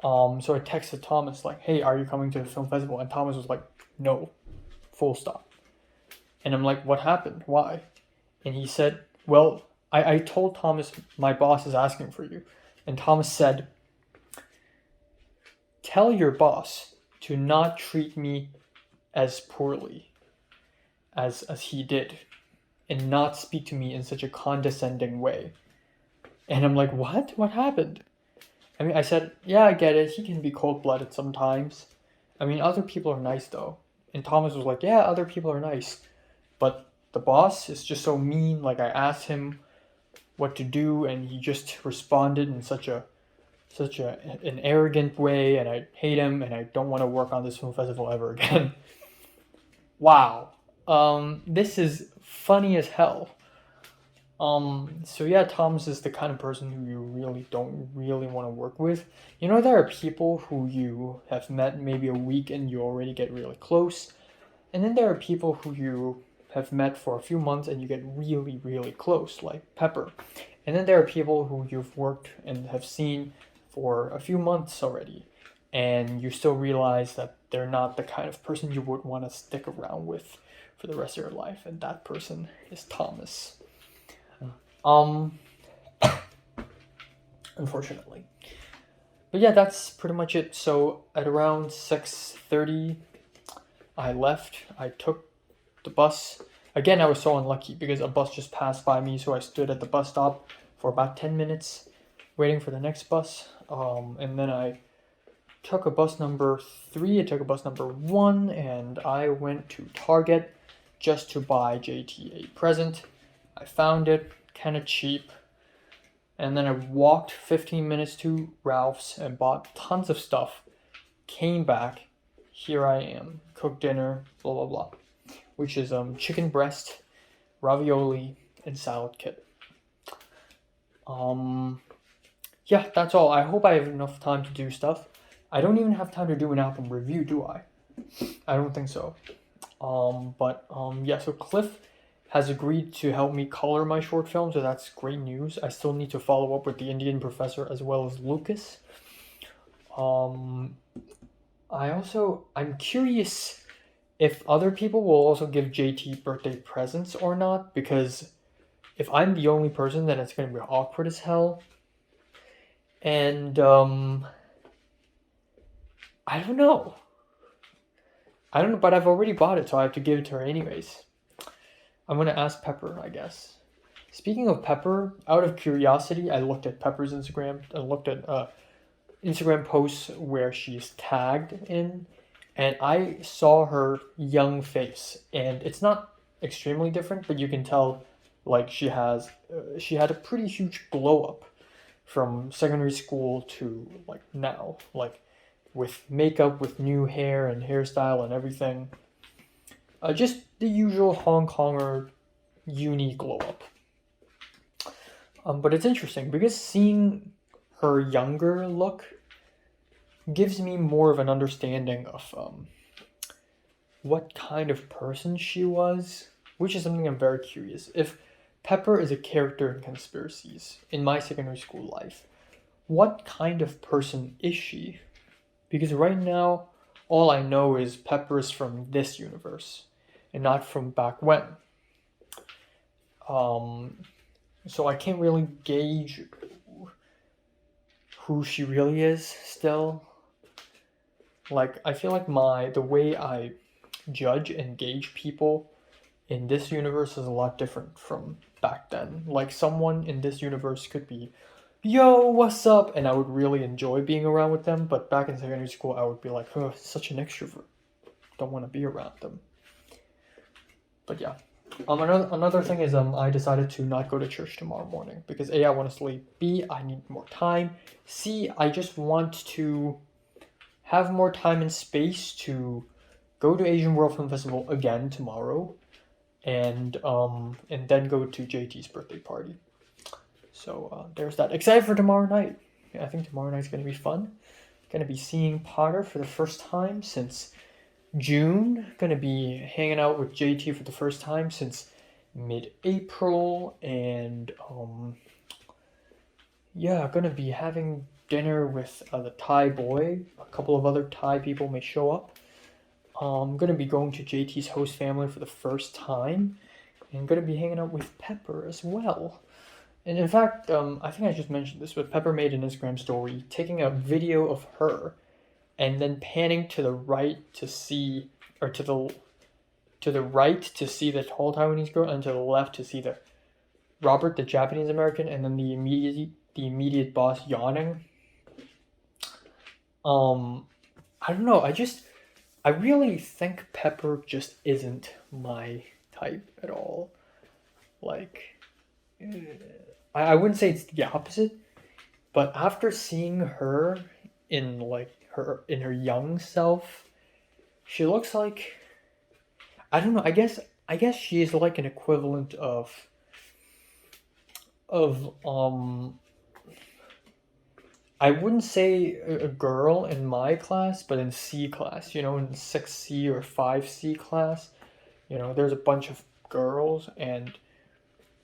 So I texted Thomas like, "Hey, are you coming to the film festival?" And Thomas was like, "No, full stop." And I'm like, "What happened? Why?" And he said, "Well, I told Thomas my boss is asking for you." And Thomas said, "Tell your boss to not treat me as poorly as he did, and not speak to me in such a condescending way." And I'm like, what? What happened? I mean, I said, yeah, I get it. He can be cold-blooded sometimes. I mean, other people are nice, though. And Thomas was like, yeah, other people are nice. But the boss is just so mean. Like, I asked him what to do, and he just responded in such an arrogant way, and I hate him, and I don't want to work on this film festival ever again. Wow. This is funny as hell. So yeah, Thomas is the kind of person who you really don't really want to work with. There are people who you have met maybe a week and you already get really close. And then there are people who you have met for a few months and you get really, really close, like Pepper. And then there are people who you've worked and have seen for a few months already, and you still realize that they're not the kind of person you would want to stick around with for the rest of your life, and that person is Thomas. Unfortunately. But yeah, that's pretty much it. So at around 6:30, I left. I took the bus. Again, I was so unlucky because a bus just passed by me, so I stood at the bus stop for about 10 minutes waiting for the next bus. And then I took a bus number 3, I took a bus number 1, and I went to Target just to buy JT a present. I found it kind of cheap. And then I walked 15 minutes to Ralph's and bought tons of stuff. Came back. Here I am. Cooked dinner, blah, blah, blah. Which is chicken breast, ravioli, and salad kit. Yeah, that's all. I hope I have enough time to do stuff. I don't even have time to do an album review, do I? I don't think so. Yeah, so Cliff has agreed to help me color my short film, so that's great news. I still need to follow up with the Indian professor as well as Lucas. I'm curious if other people will also give JT birthday presents or not, because if I'm the only person, then it's going to be awkward as hell. And, I don't know, but I've already bought it, so I have to give it to her anyways. I'm going to ask Pepper, I guess. Speaking of Pepper, out of curiosity, I looked at Pepper's Instagram and looked at Instagram posts where she's tagged in, and I saw her young face, and it's not extremely different, but you can tell like she had a pretty huge glow up from secondary school to like now, like with makeup, with new hair and hairstyle and everything. Just the usual Hong Konger uni glow up. But it's interesting because seeing her younger look gives me more of an understanding of what kind of person she was, which is something I'm very curious. If Pepper is a character in Conspiracies in my secondary school life, what kind of person is she? Because right now, all I know is Pepper is from this universe and not from back when. So I can't really gauge who she really is still. Like, I feel like the way I judge and gauge people in this universe is a lot different from back then. Like, someone in this universe could be, yo, what's up? And I would really enjoy being around with them. But back in secondary school, I would be like, oh, such an extrovert. Don't want to be around them. But yeah. Another thing is I decided to not go to church tomorrow morning because A, I want to sleep, B, I need more time, C, I just want to have more time and space to go to Asian World Film Festival again tomorrow, and then go to JT's birthday party. So there's that. Excited for tomorrow night. Yeah, I think tomorrow night's gonna be fun. Gonna be seeing Potter for the first time since June. Gonna be hanging out with JT for the first time since mid-April, and yeah, gonna be having dinner with the Thai boy. A couple of other Thai people may show up. I'm gonna be going to JT's host family for the first time, and gonna be hanging out with Pepper as well. And in fact, I think I just mentioned this, but Pepper made an Instagram story taking a video of her and then panning to the right to see, or to the right to see the tall Taiwanese girl, and to the left to see the Robert, the Japanese American, and then the immediate boss yawning. I don't know. I really think Pepper just isn't my type at all. Like, I wouldn't say it's the opposite, but after seeing her in her young self, she looks like, I don't know, I guess she is like an equivalent of I wouldn't say a girl in my class, but in C class, in 6C or 5C class, there's a bunch of girls, and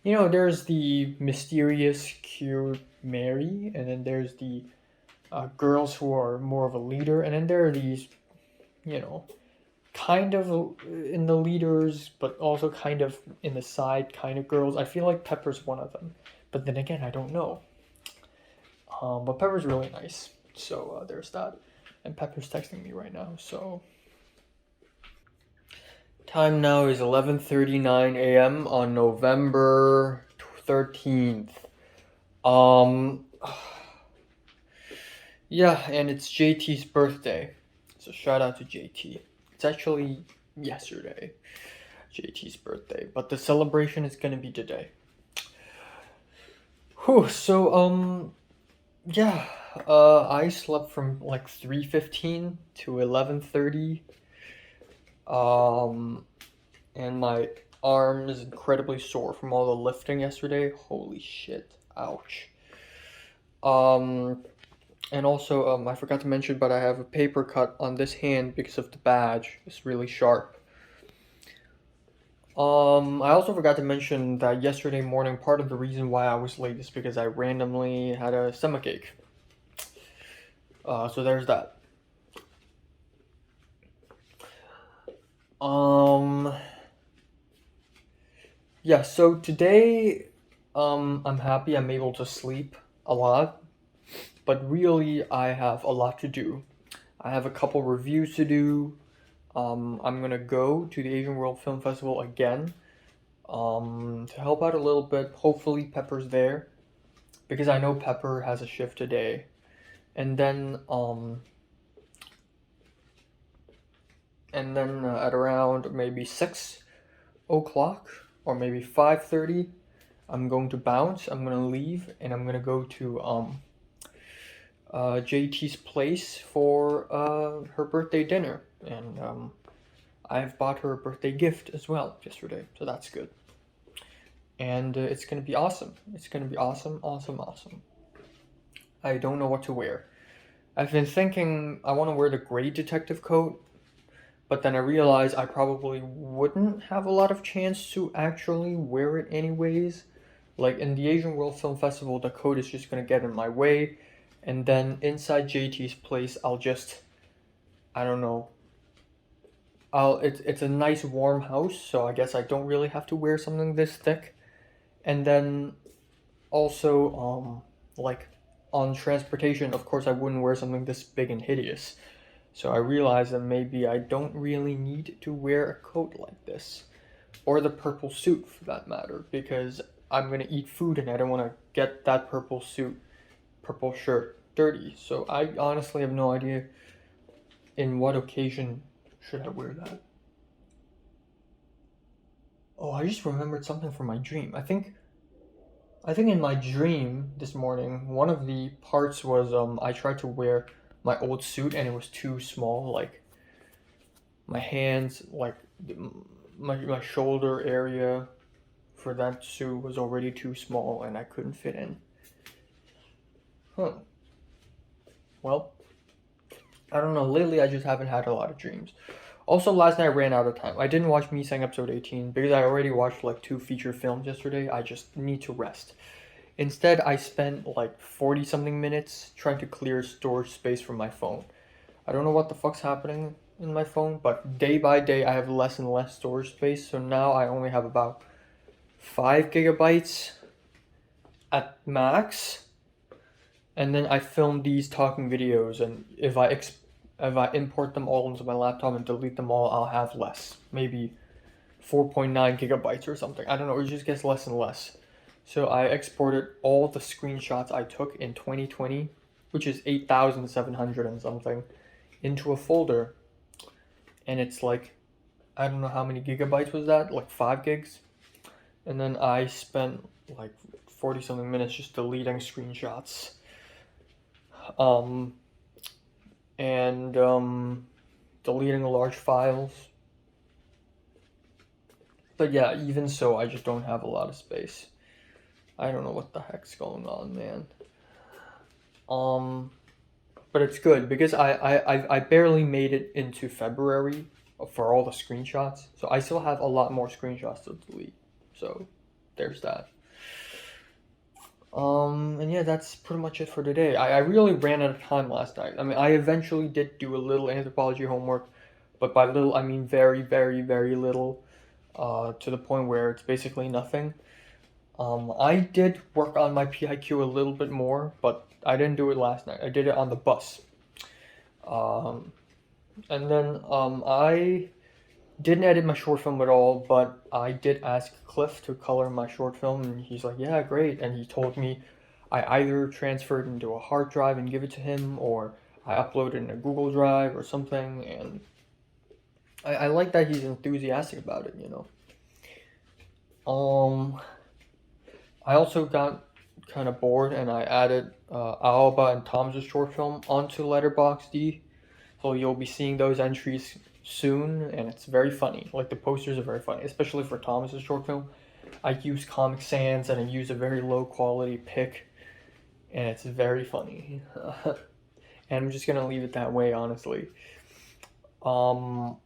there's the mysterious, cute Mary, and then there's the girls who are more of a leader, and then there are these, kind of in the leaders, but also kind of in the side kind of girls. I feel like Pepper's one of them, but then again, I don't know. But Pepper's really nice, so there's that. And Pepper's texting me right now, so. Time now is 11:39 a.m. on November 13th. Yeah, and it's JT's birthday, so shout out to JT. It's actually yesterday, JT's birthday, but the celebration is gonna be today. Whew, so, yeah, I slept from like 3:15 to 11:30. And my arm is incredibly sore from all the lifting yesterday. Holy shit, ouch. And also, I forgot to mention, but I have a paper cut on this hand because of the badge. It's really sharp. I also forgot to mention that yesterday morning, part of the reason why I was late is because I randomly had a stomachache. So there's that. Yeah, so today, I'm happy I'm able to sleep a lot, but really I have a lot to do. I have a couple reviews to do. I'm gonna go to the Asian World Film Festival again. to help out a little bit. Hopefully Pepper's there, because I know Pepper has a shift today. And then at around maybe 6 o'clock or maybe 5:30, I'm going to bounce. I'm gonna leave and I'm gonna go to JT's place for her birthday dinner, and I've bought her a birthday gift as well yesterday, so that's good. And it's gonna be awesome. It's gonna be awesome. I don't know what to wear. I've been thinking I want to wear the gray detective coat, but then I realized I probably wouldn't have a lot of chance to actually wear it anyways. Like in the Asian World Film Festival, the coat is just gonna get in my way, and then inside JT's place, I'll just, I don't know. It's a nice warm house, so I guess I don't really have to wear something this thick. And then also like on transportation, of course I wouldn't wear something this big and hideous. So I realized that maybe I don't really need to wear a coat like this, or the purple suit for that matter, because I'm gonna eat food and I don't want to get that purple shirt dirty. So I honestly have no idea in what occasion should I wear that. Oh, I just remembered something from my dream. I think in my dream this morning, one of the parts was I tried to wear my old suit and it was too small. Like my hands, like my shoulder area for that suit was already too small and I couldn't fit in. Well, I don't know. Lately, I just haven't had a lot of dreams. Also, last night I ran out of time. I didn't watch Missing episode 18 because I already watched like 2 feature films yesterday. I just need to rest. Instead, I spent like 40 something minutes trying to clear storage space from my phone. I don't know what the fuck's happening in my phone, but day by day I have less and less storage space. So now I only have about 5 gigabytes at max. And then I film these talking videos, and if I import them all into my laptop and delete them all, I'll have less. Maybe 4.9 gigabytes or something. I don't know, it just gets less and less. So I exported all the screenshots I took in 2020, which is 8,700 and something, into a folder. And it's like, I don't know how many gigabytes was that, like 5 gigs. And then I spent like 40 something minutes just deleting screenshots. Deleting large files. But yeah, even so, I just don't have a lot of space. I don't know what the heck's going on, man. But it's good because I barely made it into February for all the screenshots, so I still have a lot more screenshots to delete. So there's that. And yeah, that's pretty much it for today. I really ran out of time last night. I mean, I eventually did do a little anthropology homework, but by little, I mean very, very, very little, to the point where it's basically nothing. I did work on my PIQ a little bit more, but I didn't do it last night. I did it on the bus. And then, I didn't edit my short film at all, but I did ask Cliff to color my short film, and he's like, yeah, great. And he told me I either transfer it into a hard drive and give it to him, or I upload it in a Google Drive or something. And I like that he's enthusiastic about it, you know. I also got kind of bored, and I added Aoba and Thomas's short film onto Letterboxd. So you'll be seeing those entries soon, and it's very funny. Like, the posters are very funny, especially for Thomas's short film. I use Comic Sans and I use a very low quality pic, and it's very funny. And I'm just gonna leave it that way, honestly. For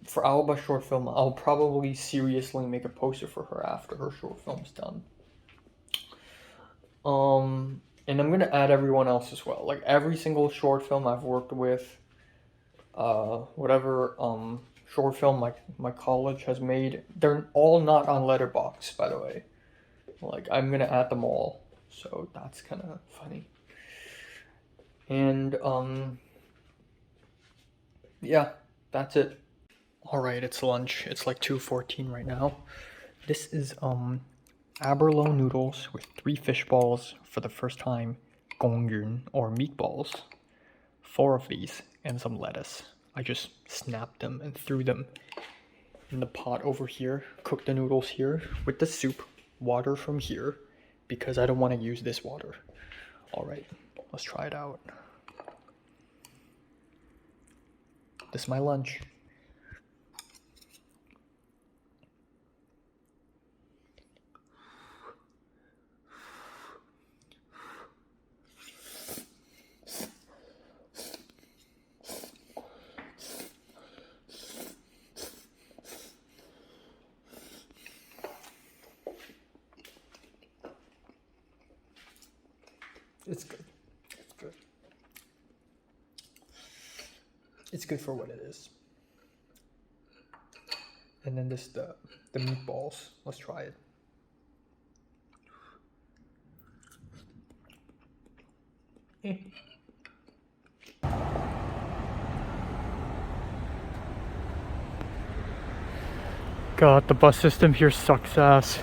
Aoba's short film, I'll probably seriously make a poster for her after her short film's done. And I'm gonna add everyone else as well. Like, every single short film I've worked with, whatever short film my college has made, they're all not on Letterboxd, by the way. Like, I'm gonna add them all, so that's kind of funny. And yeah, that's it. All right, it's lunch. It's like 2:14 right now. This is aberlow noodles with 3 fish balls for the first time, gongyun or meatballs. 4 of these and some lettuce. I just snapped them and threw them in the pot over here. Cooked the noodles here with the soup, water from here because I don't want to use this water. All right, let's try it out. This is my lunch. It's good. It's good. It's good for what it is. And then this the meatballs. Let's try it. God, the bus system here sucks ass.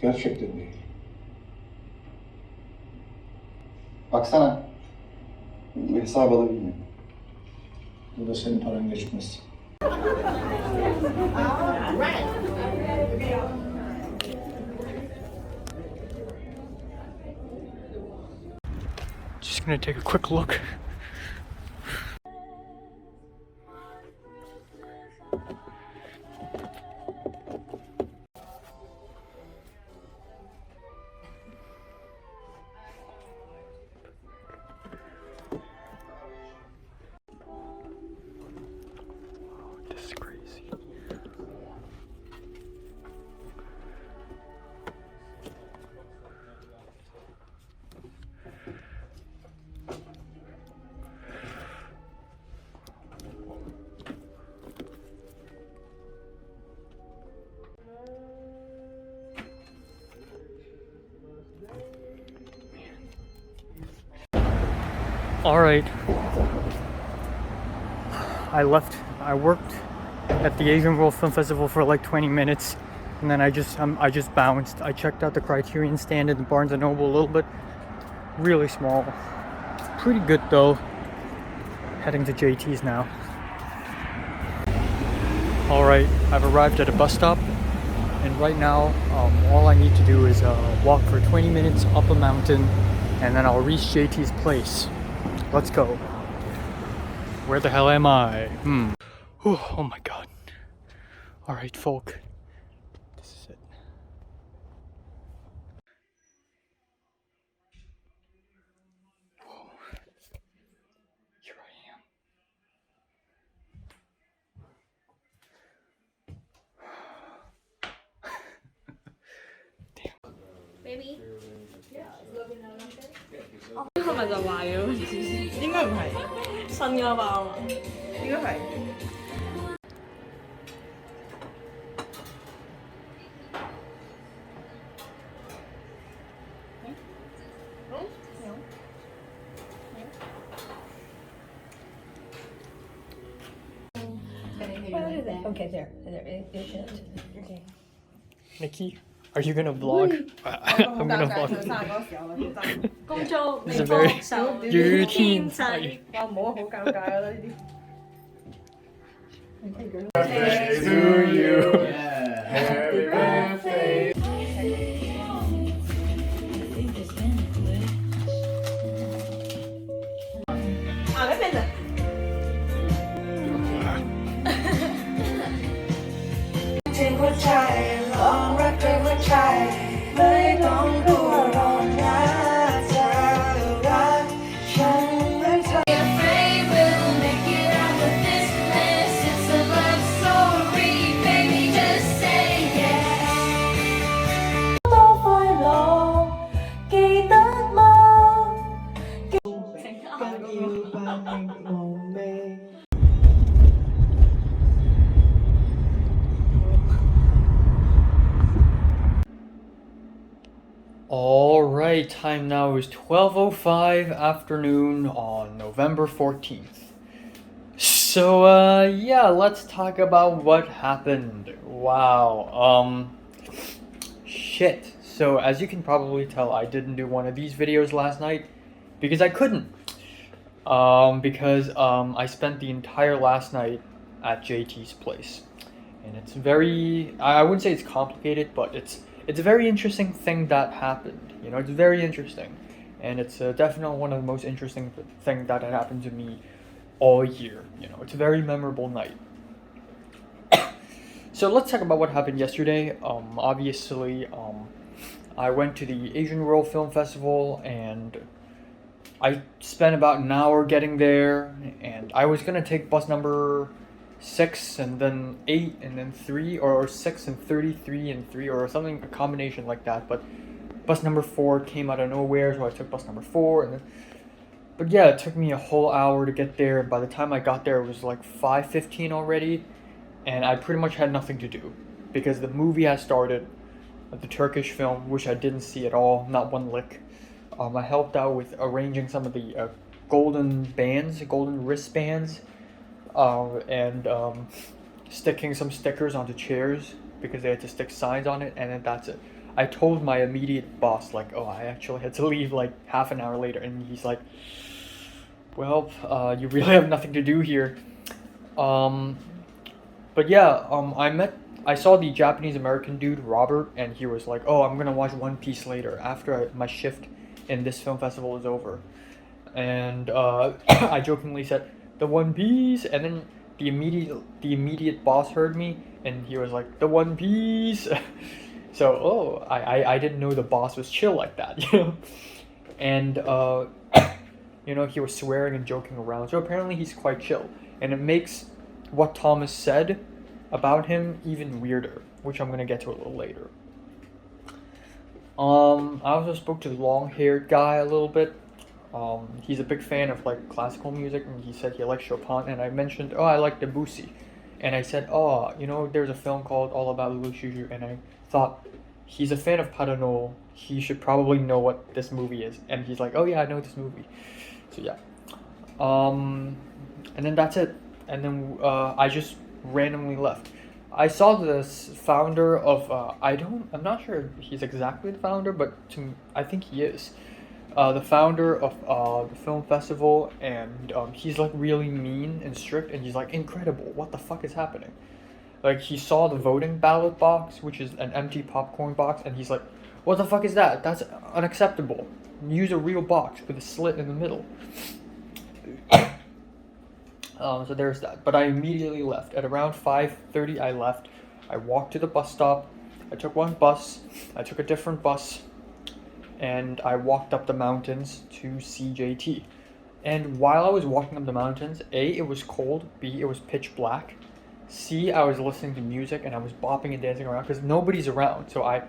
Gerçekten değil. Baksana. Bir hesap alabilmiyor. Bu da senin paran geçmez. Just gonna take a quick look. This is crazy. All right. I worked at the Asian World Film Festival for like 20 minutes and then I just bounced. I checked out the Criterion stand at the Barnes & Noble a little bit. Really small. Pretty good though. Heading to JT's now. All right, I've arrived at a bus stop and right now all I need to do is walk for 20 minutes up a mountain and then I'll reach JT's place. Let's go. Where the hell am I? Whew, oh my god. Alright, folk. This is it. Whoa. Here I am. Damn. Baby. 係咪就壞咗？應該唔係新㗎吧？應該係。Okay, there. It should. Okay. Nikki, are you gonna vlog? I'm gonna vlog. 工作 This is a very routine. 哇，唔好好尷尬啊！呢啲。Birthday to you. Happy birthday. Alright, time now is 12:05 afternoon on November 14th. So, yeah, let's talk about what happened. Wow, shit. So, as you can probably tell, I didn't do one of these videos last night because I couldn't. Because I spent the entire last night at JT's place. And it's very, I wouldn't say it's complicated, but it's a very interesting thing that happened. You know, it's very interesting. And it's definitely one of the most interesting things that had happened to me all year. You know, it's a very memorable night. So let's talk about what happened yesterday. Obviously, I went to the Asian World Film Festival and I spent about an hour getting there, and I was gonna take bus number 6 and then 8 and then 3, or 6 and 33 and 3, or something, a combination like that. But bus number 4 came out of nowhere, so I took bus number 4. And then, but yeah, it took me a whole hour to get there. By the time I got there, it was like 5:15 already, and I pretty much had nothing to do because the movie had started, the Turkish film, which I didn't see at all, not one lick. I helped out with arranging some of the golden wristbands, and sticking some stickers onto chairs because they had to stick signs on it, and then that's it. I told my immediate boss, like, oh, I actually had to leave like half an hour later, and he's like, well, you really have nothing to do here. But yeah, I saw the Japanese American dude, Robert, and he was like, oh, I'm gonna watch One Piece later after my shift in this film festival is over. And I jokingly said, the One Piece, and then the immediate boss heard me, and he was like, the One Piece. So, oh, I didn't know the boss was chill like that, you know? And, you know, he was swearing and joking around, so apparently he's quite chill. And it makes what Thomas said about him even weirder, which I'm gonna get to a little later. I also spoke to the long-haired guy a little bit. He's a big fan of like classical music, and he said he likes Chopin, and I mentioned, oh, I like Debussy. And I said, oh, you know, there's a film called All About Lu Shuju, and I thought, he's a fan of Paranol, he should probably know what this movie is. And he's like, oh yeah, I know this movie. So yeah. And then that's it. And then I just randomly left. I saw this founder of, I'm not sure if he's exactly the founder, but I think he is. The founder of the film festival, and he's like really mean and strict, and he's like, incredible, what the fuck is happening? Like, he saw the voting ballot box, which is an empty popcorn box, and he's like, what the fuck is that? That's unacceptable. Use a real box with a slit in the middle. So there's that. But I immediately left. At around 5:30 I left. I walked to the bus stop. I took one bus. I took a different bus. And I walked up the mountains to CJT. And while I was walking up the mountains, A, it was cold. B, it was pitch black. C, I was listening to music and I was bopping and dancing around because nobody's around. So I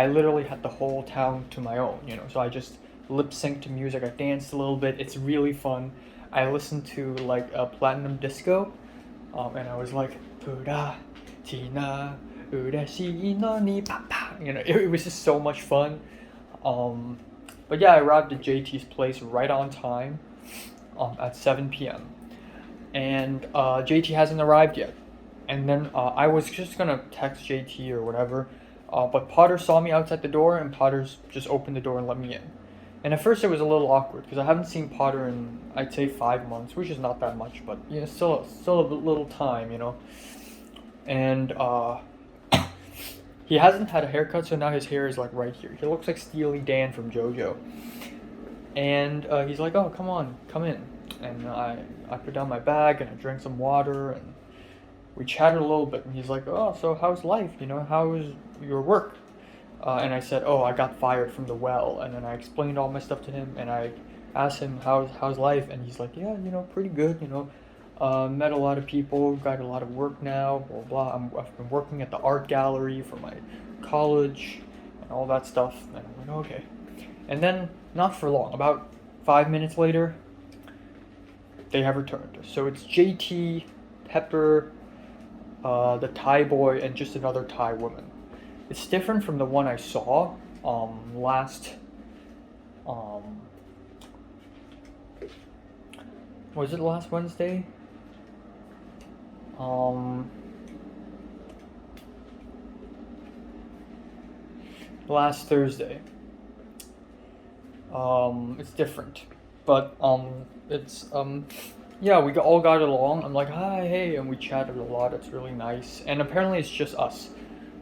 literally had the whole town to my own, you know. So I just lip synced to music. I danced a little bit. It's really fun. I listened to like a Platinum Disco, and I was like, Pura, Tina, Urashi no ni papa. You know, it was just so much fun. But yeah, I arrived at JT's place right on time, at 7 p.m. And JT hasn't arrived yet. And then I was just gonna text JT or whatever, but Potter saw me outside the door, and Potter's just opened the door and let me in. And at first it was a little awkward because I haven't seen Potter in, I'd say, 5 months, which is not that much, but you know, still a little time, you know. And he hasn't had a haircut, so now his hair is like right here. He looks like Steely Dan from JoJo. And he's like, oh, come on, come in. And I put down my bag and I drank some water and we chatted a little bit. And he's like, oh, so how's life? You know, how's your work? And I said, oh, I got fired from the well. And then I explained all my stuff to him, and I asked him, how's life? And he's like, yeah, you know, pretty good, you know. Met a lot of people, got a lot of work now, blah, blah. I've been working at the art gallery for my college and all that stuff. And I'm like, okay. And then, not for long, about 5 minutes later, they have returned. So it's JT, Pepper, the Thai boy, and just another Thai woman. It's different from the one I saw last Was it last Wednesday? Last Thursday. It's different, but it's yeah, we all got along. I'm like, hi, hey, and we chatted a lot. It's really nice, and apparently it's just us,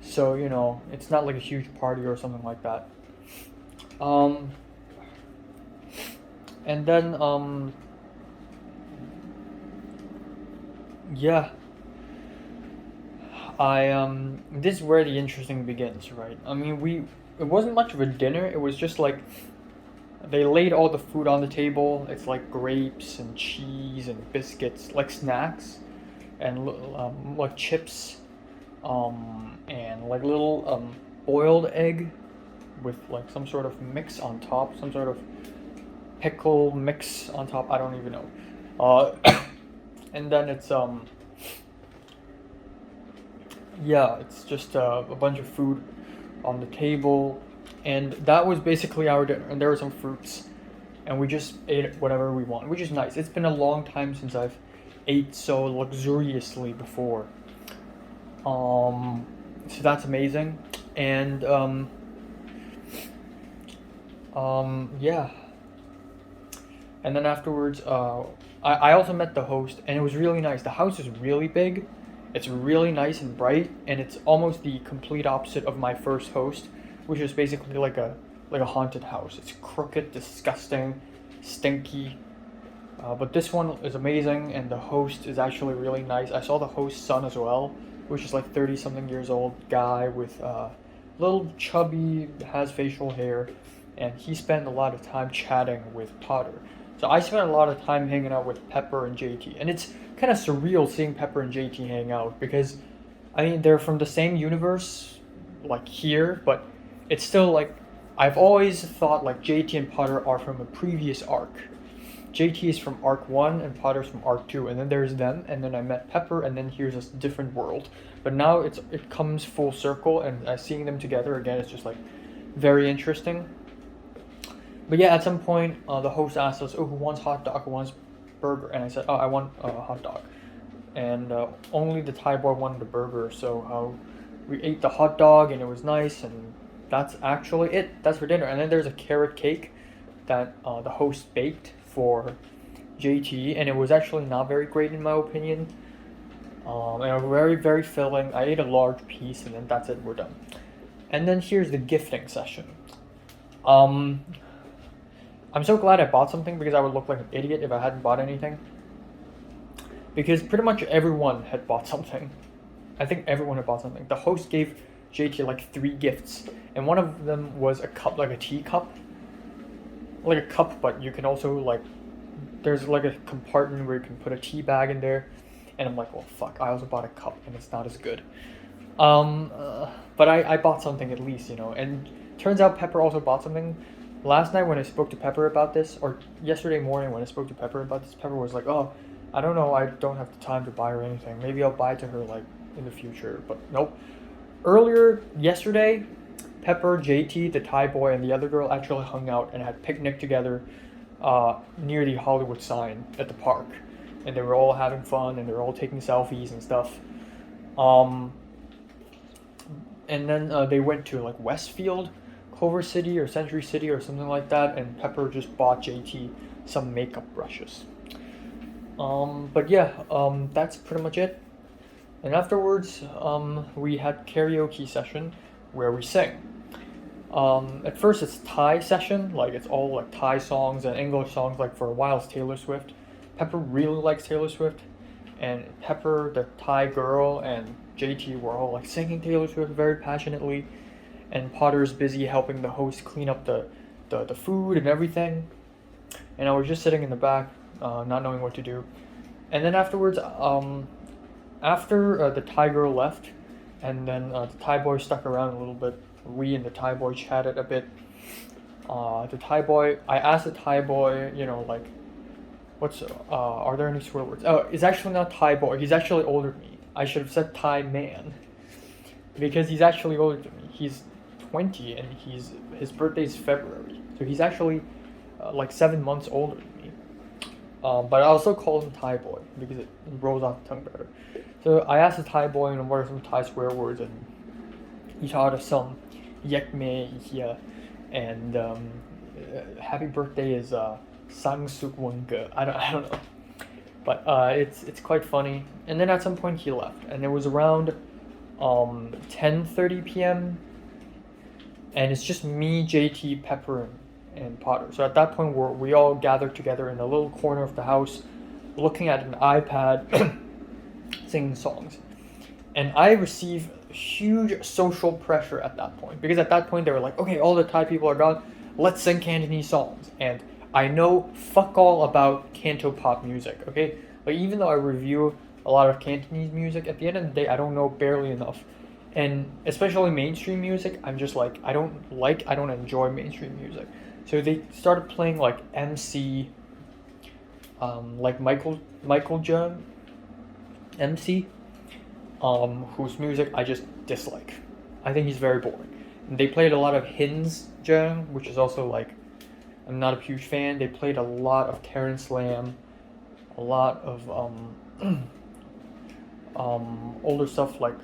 so you know, it's not like a huge party or something like that. And then yeah, this is where the interesting begins, right? I mean, it wasn't much of a dinner. It was just like they laid all the food on the table. It's like grapes and cheese and biscuits, like snacks, and like chips, and like little boiled egg with like some sort of mix on top, some sort of pickle mix on top. I don't even know. And then it's yeah, it's just a bunch of food on the table, and that was basically our dinner. And there were some fruits, and we just ate whatever we want, which is nice. It's been a long time since I've ate so luxuriously before. So that's amazing. And yeah. And then afterwards, I also met the host, and it was really nice. The house is really big. It's really nice and bright, and it's almost the complete opposite of my first host, which is basically like a haunted house. It's crooked, disgusting, stinky. But this one is amazing, and the host is actually really nice. I saw the host's son as well, which is like 30-something years old guy with little chubby, has facial hair, and he spent a lot of time chatting with Potter. So I spent a lot of time hanging out with Pepper and JT, and it's kind of surreal seeing Pepper and JT hang out because, I mean, they're from the same universe, like here, but it's still like, I've always thought like JT and Potter are from a previous arc. JT is from arc 1 and Potter's from arc 2, and then there's them, and then I met Pepper, and then here's a different world. But now it comes full circle, and seeing them together again is just like very interesting. But yeah, at some point, the host asked us, oh, who wants hot dog, who wants burger? And I said, oh, I want a hot dog. And only the Thai boy wanted a burger, so we ate the hot dog, and it was nice, and that's actually it. That's for dinner. And then there's a carrot cake that the host baked for JT, and it was actually not very great in my opinion. And it was very, very filling. I ate a large piece, and then that's it, we're done. And then here's the gifting session. I'm so glad I bought something because I would look like an idiot if I hadn't bought anything. Because pretty much everyone had bought something. I think everyone had bought something. The host gave JT like 3 gifts, and one of them was a cup, like a tea cup. Like a cup, but you can also like, there's like a compartment where you can put a tea bag in there. And I'm like, well, fuck, I also bought a cup, and it's not as good. But I bought something at least, you know. And turns out Pepper also bought something. Last night when I spoke to Pepper about this, or yesterday morning when I spoke to Pepper about this, Pepper was like, oh, I don't know, I don't have the time to buy her anything. Maybe I'll buy to her like in the future, but nope. Earlier, yesterday, Pepper, JT, the Thai boy, and the other girl actually hung out and had picnic together near the Hollywood sign at the park. And they were all having fun, and they were all taking selfies and stuff. And then they went to like Westfield, Culver City or Century City or something like that, and Pepper just bought JT some makeup brushes. But yeah, that's pretty much it. And afterwards, we had karaoke session where we sing. At first it's Thai session, like it's all like Thai songs and English songs, like for a while it's Taylor Swift. Pepper really likes Taylor Swift, and Pepper, the Thai girl, and JT were all like singing Taylor Swift very passionately. And Potter's busy helping the host clean up the food and everything. And I was just sitting in the back, not knowing what to do. And then afterwards, after the Thai girl left, and then the Thai boy stuck around a little bit, we and the Thai boy chatted a bit. The Thai boy, I asked the Thai boy, you know, like, are there any swear words? Oh, it's actually not Thai boy, he's actually older than me. I should have said Thai man. Because he's actually older than me. He's 20 and his birthday is February. So So he's actually like 7 months older than me. But I also call him Thai boy because it rolls off the tongue better. So I asked the Thai boy, what are some Thai swear words, and he taught us some Yek Me here, and happy birthday is Sang Suk Won Ge. I don't know, but it's quite funny. And then at some point he left, and it was around 10:30 p.m. and it's just me, JT, Pepper, and Potter. So at that point we all gathered together in a little corner of the house, looking at an iPad, singing songs. And I received huge social pressure at that point, because at that point they were like, okay, all the Thai people are gone, let's sing Cantonese songs. And I know fuck all about Canto pop music, okay? Like, even though I review a lot of Cantonese music, at the end of the day I don't know barely enough. And especially mainstream music, I'm just like, I don't enjoy mainstream music. So they started playing like MC, like Michael Jung, MC, whose music I just dislike. I think he's very boring. And they played a lot of Hin's Jung, which is also like, I'm not a huge fan. They played a lot of Karen Slam, a lot of older stuff like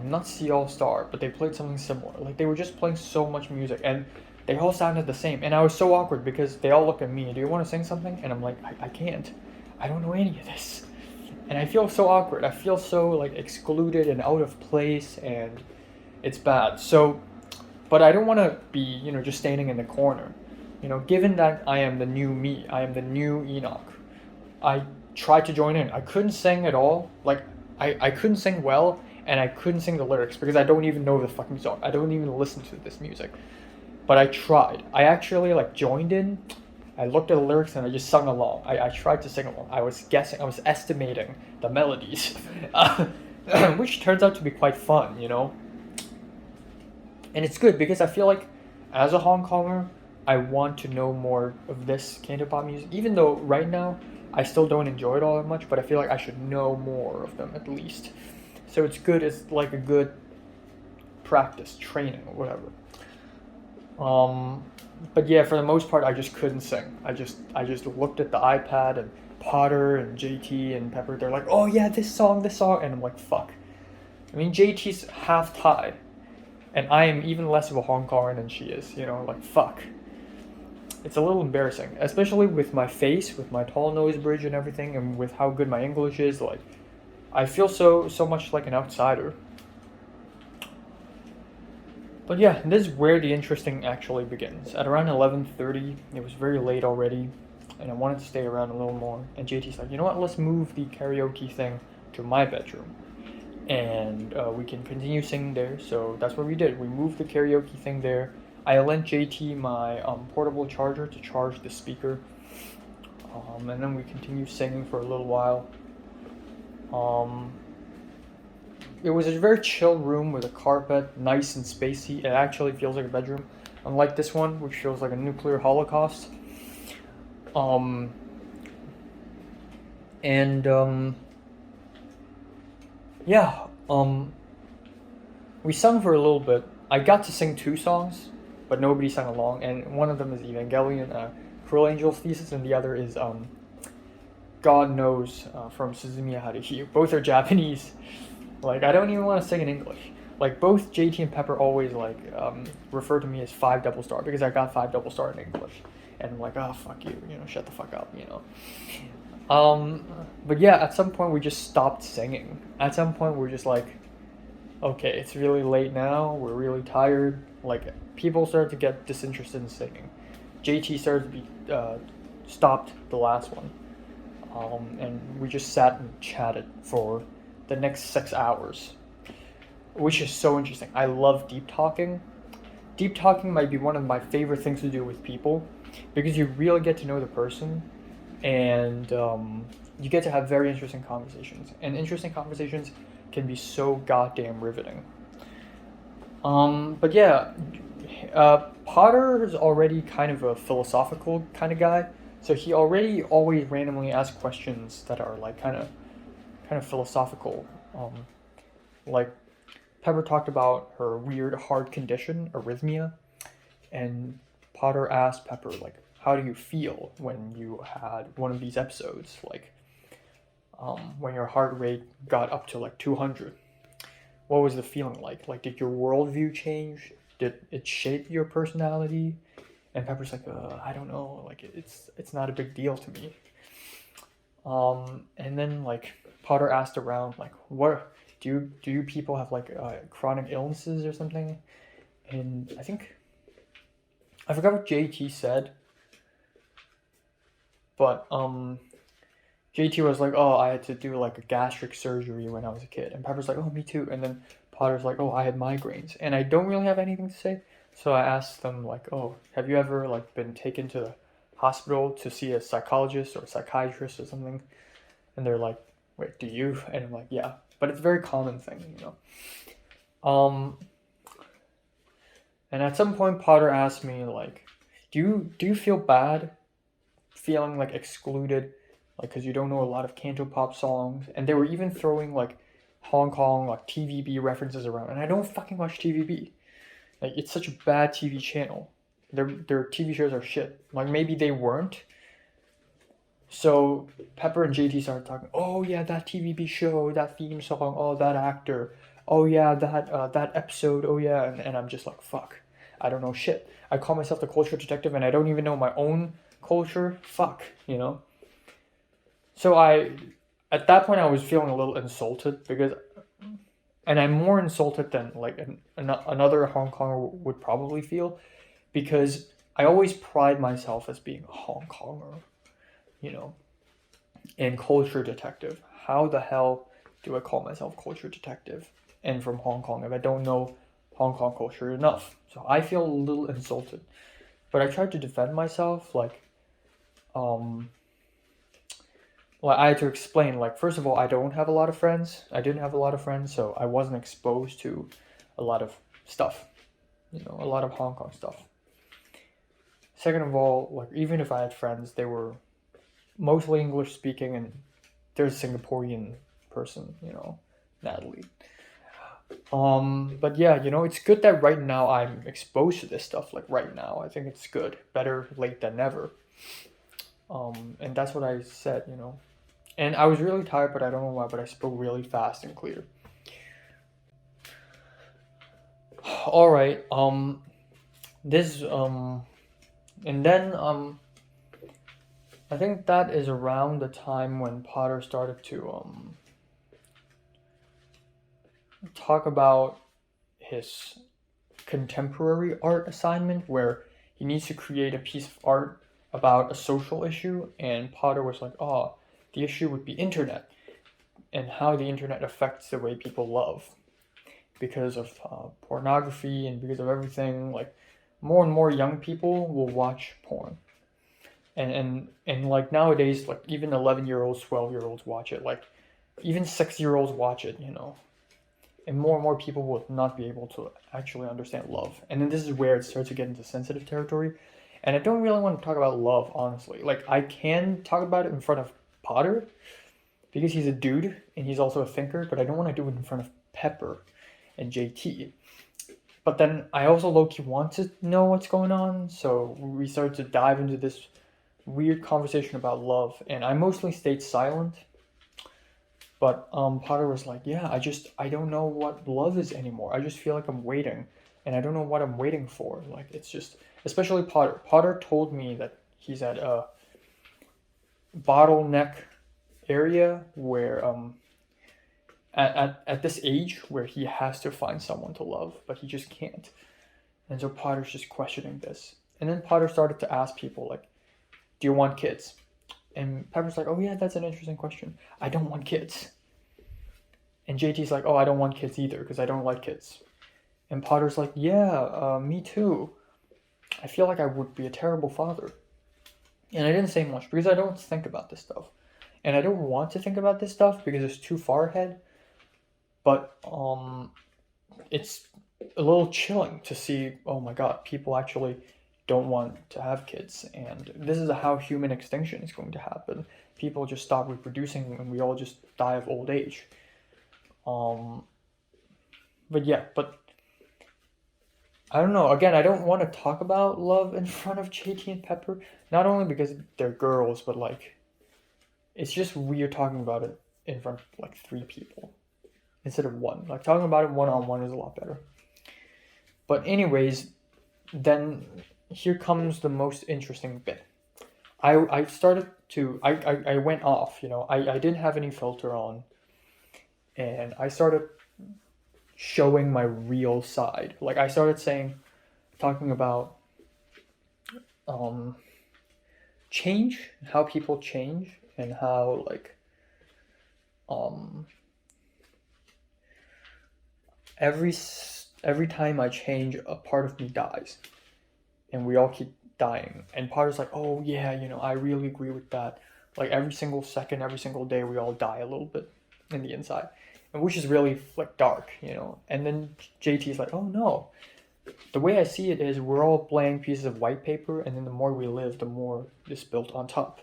not C All Star, but they played something similar. Like, they were just playing so much music, and they all sounded the same. And I was so awkward because they all look at me, do you want to sing something? And I'm like, I can't. I don't know any of this. And I feel so awkward. I feel so like excluded and out of place, and it's bad. So, but I don't want to be, just standing in the corner. Given that I am the new me, I am the new Enoch, I tried to join in. I couldn't sing at all. Like, I couldn't sing well, and I couldn't sing the lyrics because I don't even know the fucking song. I don't even listen to this music. But I tried. I actually joined in. I looked at the lyrics and I just sung along. I tried to sing along. I was guessing. I was estimating the melodies, which turns out to be quite fun, And it's good because I feel like, as a Hong Konger, I want to know more of this Cantopop music. Even though right now I still don't enjoy it all that much, but I feel like I should know more of them at least. So it's good. It's like a good practice, training, or whatever. But yeah, for the most part, I just couldn't sing. I just looked at the iPad, and Potter and JT and Pepper, they're like, oh yeah, this song, and I'm like, fuck. I mean, JT's half Thai, and I am even less of a Hong Konger than she is, like, fuck. It's a little embarrassing, especially with my face, with my tall nose bridge and everything, and with how good my English is. Like, I feel so much like an outsider. But yeah, this is where the interesting actually begins. At around 11:30, it was very late already, and I wanted to stay around a little more. And JT's like, you know what, let's move the karaoke thing to my bedroom, and we can continue singing there. So that's what we did. We moved the karaoke thing there. I lent JT my portable charger to charge the speaker, and then we continued singing for a little while. It was a very chill room with a carpet, nice and spacey. It actually feels like a bedroom, unlike this one, which feels like a nuclear holocaust. We sung for a little bit. I got to sing 2 songs, but nobody sang along, and one of them is Evangelion, Cruel Angel's Thesis, and the other is God Knows from Suzumiya Haruhi. Both are Japanese. Like, I don't even want to sing in English. Like, both JT and Pepper always refer to me as 5 double star because I got 5 double star in English, and I'm like, oh fuck you, shut the fuck up, But yeah, at some point we just stopped singing. At some point we're just like, okay, it's really late now. We're really tired. Like, people started to get disinterested in singing. JT started to be stopped the last one, and we just sat and chatted for the next 6 hours, which is so interesting. I love deep talking. Deep talking might be one of my favorite things to do with people because you really get to know the person, and you get to have very interesting conversations. And interesting conversations can be so goddamn riveting. But yeah, Potter is already kind of a philosophical kind of guy, so he already always randomly asks questions that are like kind of philosophical. Like, Pepper talked about her weird heart condition, arrhythmia, and Potter asked Pepper, like, how do you feel when you had one of these episodes, like, when your heart rate got up to like 200? What was the feeling like? Like, did your worldview change? Did it shape your personality? And Pepper's like, I don't know, like, it's not a big deal to me. And then, like, Potter asked around, like, what do you people have, like, chronic illnesses or something? And I forgot what JT said, but JT was like, oh, I had to do like a gastric surgery when I was a kid, and Pepper's like, oh, me too. And then Potter's like, oh, I had migraines, and I don't really have anything to say, so I asked them, like, oh, have you ever like been taken to the hospital to see a psychologist or a psychiatrist or something? And they're like, wait, do you? And I'm like, yeah, but it's a very common thing, you know. And at some point, Potter asked me, like, do you feel bad feeling like excluded, like, because you don't know a lot of Cantopop songs? And they were even throwing like Hong Kong like TVB references around, and I don't fucking watch TVB. Like, it's such a bad TV channel. Their TV shows are shit. Like, maybe they weren't. So Pepper and JT started talking. Oh yeah, that TVB show, that theme song. Oh, that actor. Oh yeah, that episode. Oh yeah, and I'm just like, fuck. I don't know shit. I call myself the culture detective, and I don't even know my own culture. Fuck, you know. So at that point, I was feeling a little insulted because, and I'm more insulted than like another Hong Konger would probably feel, because I always pride myself as being a Hong Konger, you know, and culture detective. How the hell do I call myself culture detective and from Hong Kong if I don't know Hong Kong culture enough? So I feel a little insulted, but I tried to defend myself, like I had to explain, like, first of all, I don't have a lot of friends. I didn't have a lot of friends, so I wasn't exposed to a lot of stuff, you know, a lot of Hong Kong stuff. Second of all, like, even if I had friends, they were mostly English speaking, and there's a Singaporean person, you know, Natalie. But yeah, you know, it's good that right now I'm exposed to this stuff, like right now. I think it's good. Better late than never. And that's what I said, you know. And I was really tired, but I don't know why, but I spoke really fast and clear. Alright, this, and then, I think that is around the time when Potter started to, talk about his contemporary art assignment, where he needs to create a piece of art about a social issue, and Potter was like, oh, the issue would be internet, and how the internet affects the way people love, because of pornography and because of everything. Like, more and more young people will watch porn, and like nowadays, like even 11-year-olds, 12-year-olds watch it, like even 6-year-olds watch it, you know. And more people will not be able to actually understand love. And then this is where it starts to get into sensitive territory. And I don't really want to talk about love, honestly. Like, I can talk about it in front of Potter, because he's a dude, and he's also a thinker, but I don't want to do it in front of Pepper and JT. But then I also low-key want to know what's going on, so we started to dive into this weird conversation about love, and I mostly stayed silent. But Potter was like, yeah, I don't know what love is anymore. I just feel like I'm waiting, and I don't know what I'm waiting for. Like, it's just, especially Potter. Potter told me that he's at a bottleneck area where, at this age where he has to find someone to love, but he just can't. And so Potter's just questioning this. And then Potter started to ask people, like, do you want kids? And Pepper's like, oh yeah, that's an interesting question. I don't want kids. And JT's like, oh, I don't want kids either, because I don't like kids. And Potter's like, yeah, me too. I feel like I would be a terrible father. And I didn't say much, because I don't think about this stuff. And I don't want to think about this stuff, because it's too far ahead. But, it's a little chilling to see, oh my god, people actually don't want to have kids, and this is how human extinction is going to happen. People just stop reproducing, and we all just die of old age. But yeah, but I don't know. Again, I don't want to talk about love in front of JT and Pepper. Not only because they're girls, but like, it's just weird talking about it in front of like 3 people instead of 1. Like talking about it one-on-one is a lot better. But anyways, then here comes the most interesting bit. I started to I went off, you know. I didn't have any filter on, and I started showing my real side. Like I started talking about change, how people change, and how like every time I change, a part of me dies, and we all keep dying. And Potter's like, oh yeah, you know, I really agree with that. Like every single second, every single day, we all die a little bit in the inside, and which is really like dark, you know. And then JT's like, oh no, the way I see it is we're all blank pieces of white paper, and then the more we live, the more is built on top.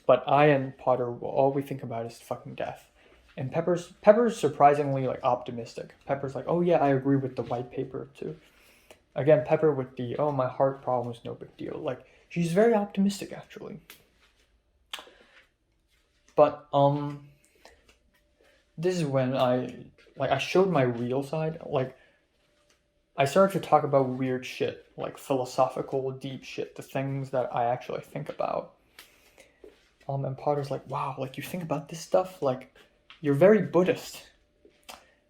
But I and Potter, all we think about is fucking death. And Pepper's surprisingly like optimistic. Pepper's like, oh yeah, I agree with the white paper too. Again, Pepper with the, oh, my heart problem is no big deal. Like, she's very optimistic, actually. But, this is when I showed my real side. Like, I started to talk about weird shit, like philosophical, deep shit, the things that I actually think about. And Potter's like, wow, like, you think about this stuff? Like, you're very Buddhist.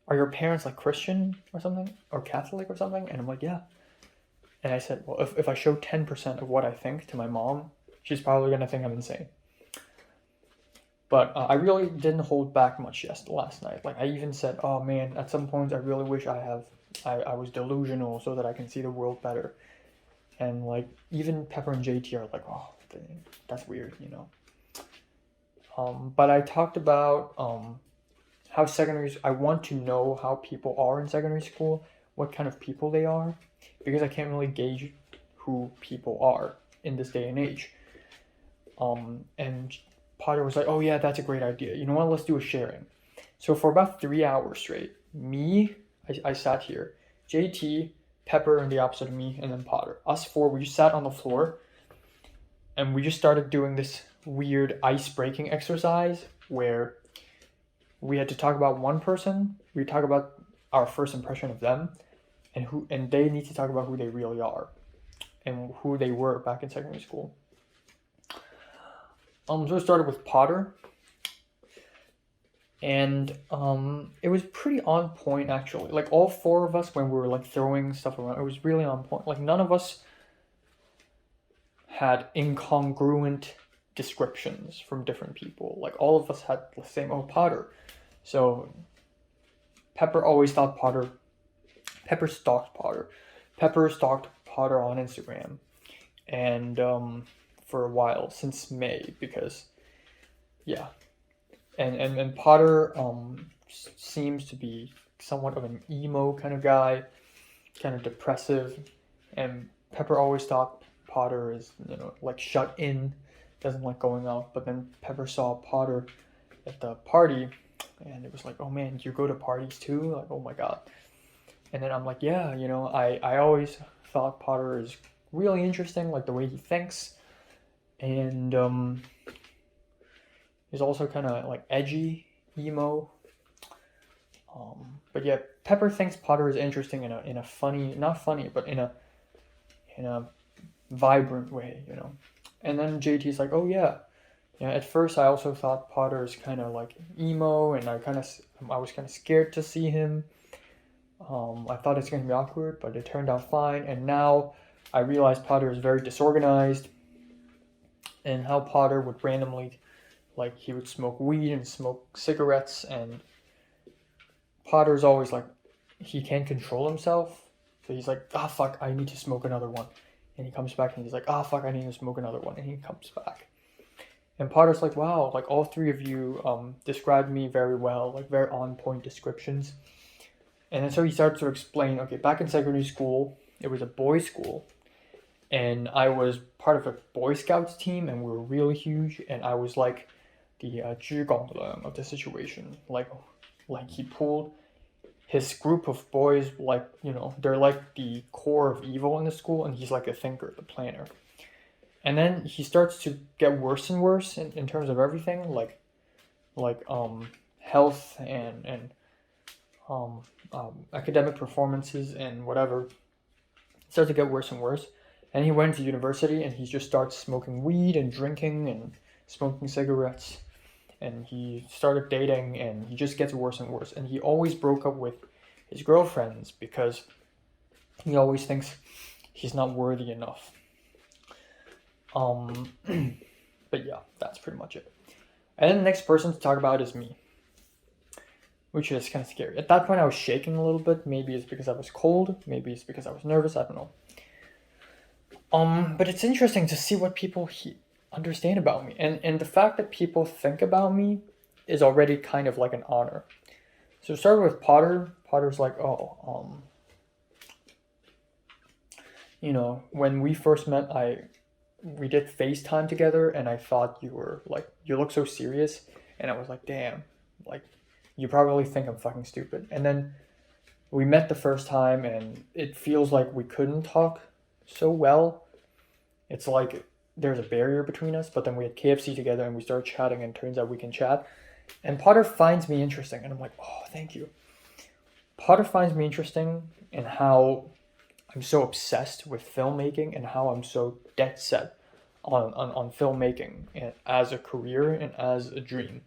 Are your parents, like, Christian or something? Or Catholic or something? And I'm like, yeah. And I said, well, if I show 10% of what I think to my mom, she's probably going to think I'm insane. But I really didn't hold back much last night. Like, I even said, oh man, at some points I really wish I was delusional so that I can see the world better. And like, even Pepper and JT are like, oh, that's weird, you know. But I talked about how I want to know how people are in secondary school, what kind of people they are, because I can't really gauge who people are in this day and age. And Potter was like, oh yeah, that's a great idea. You know what, let's do a sharing. So for about 3 hours straight, I sat here, JT, Pepper on the opposite of me, and then Potter. Us 4, we just sat on the floor, and we just started doing this weird ice-breaking exercise where we had to talk about one person, we talk about our first impression of them, and they need to talk about who they really are and who they were back in secondary school. So it started with Potter, and it was pretty on point actually. Like all 4 of us, when we were like throwing stuff around, it was really on point. Like none of us had incongruent descriptions from different people. Like all of us had the same, oh, Potter. So Pepper always thought Pepper stalked Potter. Pepper stalked Potter on Instagram, and for a while, since May, because yeah, and Potter seems to be somewhat of an emo kind of guy, kind of depressive, and Pepper always thought Potter is, you know, like shut in, doesn't like going out. But then Pepper saw Potter at the party, and it was like, oh man, you go to parties too? Like, oh my god. And then I'm like, yeah, you know, I always thought Potter is really interesting, like the way he thinks, and he's also kind of like edgy, emo. But yeah, Pepper thinks Potter is interesting in a funny, not funny, but in a vibrant way, you know. And then JT's like, oh yeah, at first I also thought Potter is kind of like emo, and I was kind of scared to see him. I thought it's going to be awkward, but it turned out fine. And now I realize Potter is very disorganized, and how Potter would randomly, like, he would smoke weed and smoke cigarettes, and Potter's always like, he can't control himself, so he's like, ah, fuck, I need to smoke another one. And he comes back and he's like, ah, fuck, I need to smoke another one. And he comes back. And Potter's like, wow, like all 3 of you described me very well, like very on point descriptions. And then so he starts to explain, okay, back in secondary school, it was a boys' school, and I was part of a Boy Scouts team, and we were really huge, and I was like the 知更人 of the situation. Like he pulled his group of boys, like, you know, they're like the core of evil in the school, and he's like the thinker, the planner. And then he starts to get worse and worse in terms of everything, like health and academic performances and whatever. It starts to get worse and worse. And he went to university, and he just starts smoking weed and drinking and smoking cigarettes. And he started dating, and he just gets worse and worse. And he always broke up with his girlfriends because he always thinks he's not worthy enough. But yeah, that's pretty much it. And then the next person to talk about is me, which is kind of scary. At that point, I was shaking a little bit. Maybe it's because I was cold. Maybe it's because I was nervous. I don't know. But it's interesting to see what people understand about me. And the fact that people think about me is already kind of like an honor. So starting with Potter. Potter's like, oh, you know, when we first met, we did FaceTime together, and I thought you were like, you look so serious. And I was like, damn, like, you probably think I'm fucking stupid. And then we met the first time, and it feels like we couldn't talk so well. It's like there's a barrier between us, but then we had KFC together, and we started chatting, and it turns out we can chat. And Potter finds me interesting, and I'm like, oh, thank you. Potter finds me interesting in how I'm so obsessed with filmmaking, and how I'm so dead set on filmmaking and as a career and as a dream.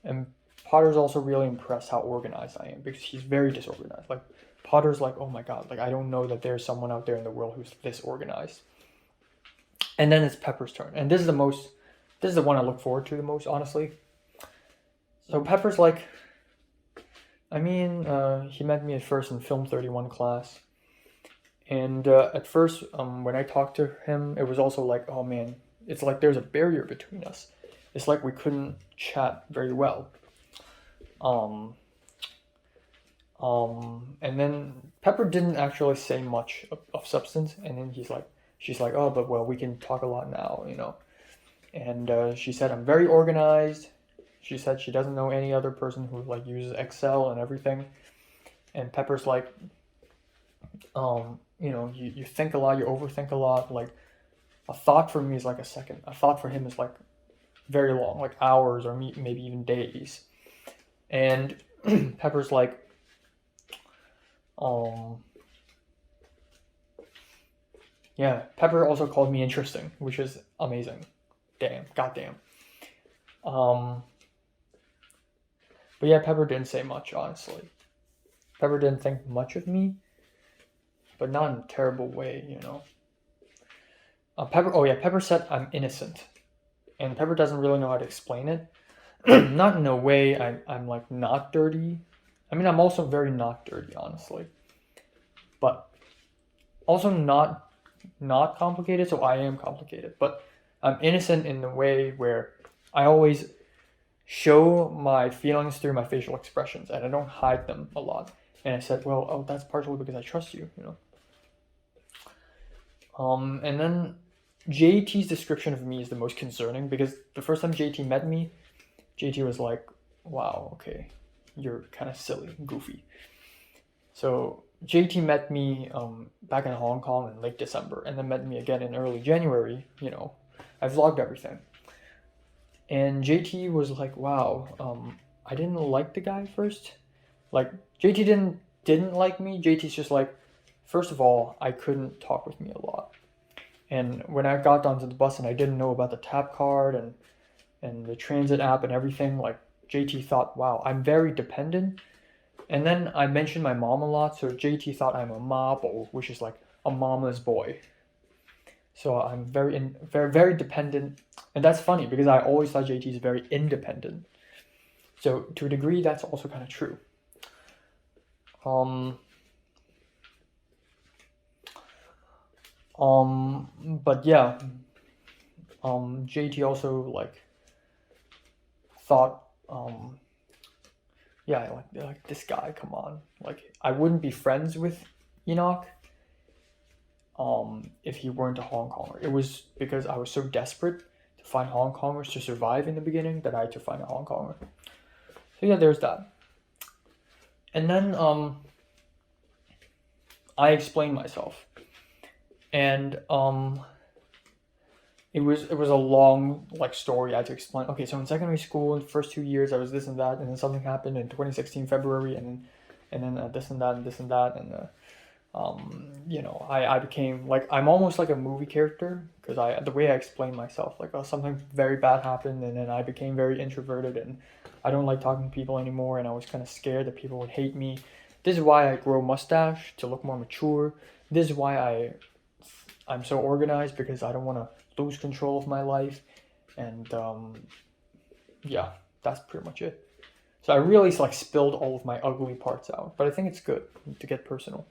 And Potter's also really impressed how organized I am, because he's very disorganized. Like, Potter's like, oh my god, like, I don't know that there's someone out there in the world who's this organized. And then it's Pepper's turn, and this is the one I look forward to the most, honestly. So Pepper's like, I mean, he met me at first in Film 31 class. And at first, when I talked to him, it was also like, oh man, it's like there's a barrier between us. It's like we couldn't chat very well. And then Pepper didn't actually say much of substance. And then she's like, oh, but well, we can talk a lot now, you know. And she said, I'm very organized. She said she doesn't know any other person who like uses Excel and everything. And Pepper's like, you know, you think a lot, you overthink a lot. Like, a thought for me is like a second. A thought for him is like very long, like hours or maybe even days. And Pepper's like, yeah, Pepper also called me interesting, which is amazing. Damn, goddamn. But yeah, Pepper didn't say much, honestly. Pepper didn't think much of me, but not in a terrible way, you know. Pepper said I'm innocent, and Pepper doesn't really know how to explain it. Not in a way I'm like not dirty. I mean, I'm also very not dirty, honestly, but also not complicated. So I am complicated, but I'm innocent in the way where I always show my feelings through my facial expressions, and I don't hide them a lot. And I said, well, oh, that's partially because I trust you, you know. And then JT's description of me is the most concerning, because the first time JT met me, JT was like, wow, okay, you're kind of silly, goofy. So JT met me back in Hong Kong in late December, and then met me again in early January. You know, I vlogged everything. And JT was like, wow, I didn't like the guy first. Like, JT didn't like me. JT's just like, first of all, I couldn't talk with me a lot. And when I got onto the bus and I didn't know about the tap card and the transit app and everything, like, JT thought, wow, I'm very dependent. And then I mentioned my mom a lot, so JT thought I'm a mabo, which is like a mama's boy. So I'm very dependent. And that's funny, because I always thought JT is very independent. So to a degree, that's also kind of true. But yeah, JT also like thought, yeah, like this guy, come on, like I wouldn't be friends with Enoch if he weren't a Hong Konger. It was because I was so desperate to find Hong Kongers to survive in the beginning that I had to find a Hong Konger. So yeah, there's that. And then I explained myself, and it was a long like story I had to explain. Okay, so in secondary school, in the first 2 years, I was this and that, and then something happened in 2016 February, and then this and that and this and that, and I became like, I'm almost like a movie character, because the way I explain myself, like, oh, something very bad happened, and then I became very introverted, and I don't like talking to people anymore, and I was kind of scared that people would hate me. This is why I grow mustache, to look more mature. This is why I'm so organized, because I don't want to lose control of my life. And yeah, that's pretty much it. So I really like spilled all of my ugly parts out, but I think it's good to get personal.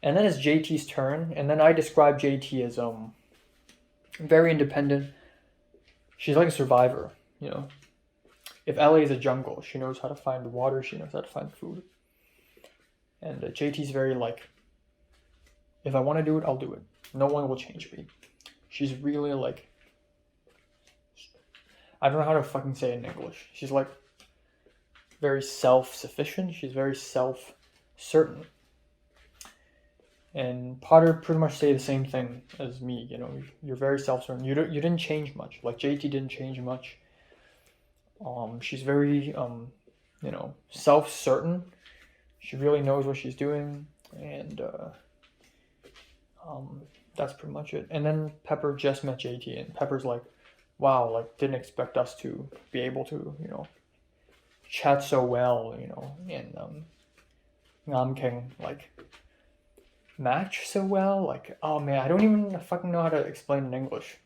And then it's JT's turn, and then I describe JT as very independent. She's like a survivor, you know. If LA is a jungle, she knows how to find the water, she knows how to find food. And JT's very like, if I want to do it, I'll do it. No one will change me. She's really like, I don't know how to fucking say it in English. She's like very self-sufficient. She's very self-certain. And Potter pretty much say the same thing as me. You know, you're very self-certain. You didn't change much. Like JT didn't change much. She's very self-certain. She really knows what she's doing, and that's pretty much it. And then Pepper just met JT, and Pepper's like, wow, like didn't expect us to be able to, chat so well, and Nam King like match so well. Like, oh man, I don't even fucking know how to explain in English.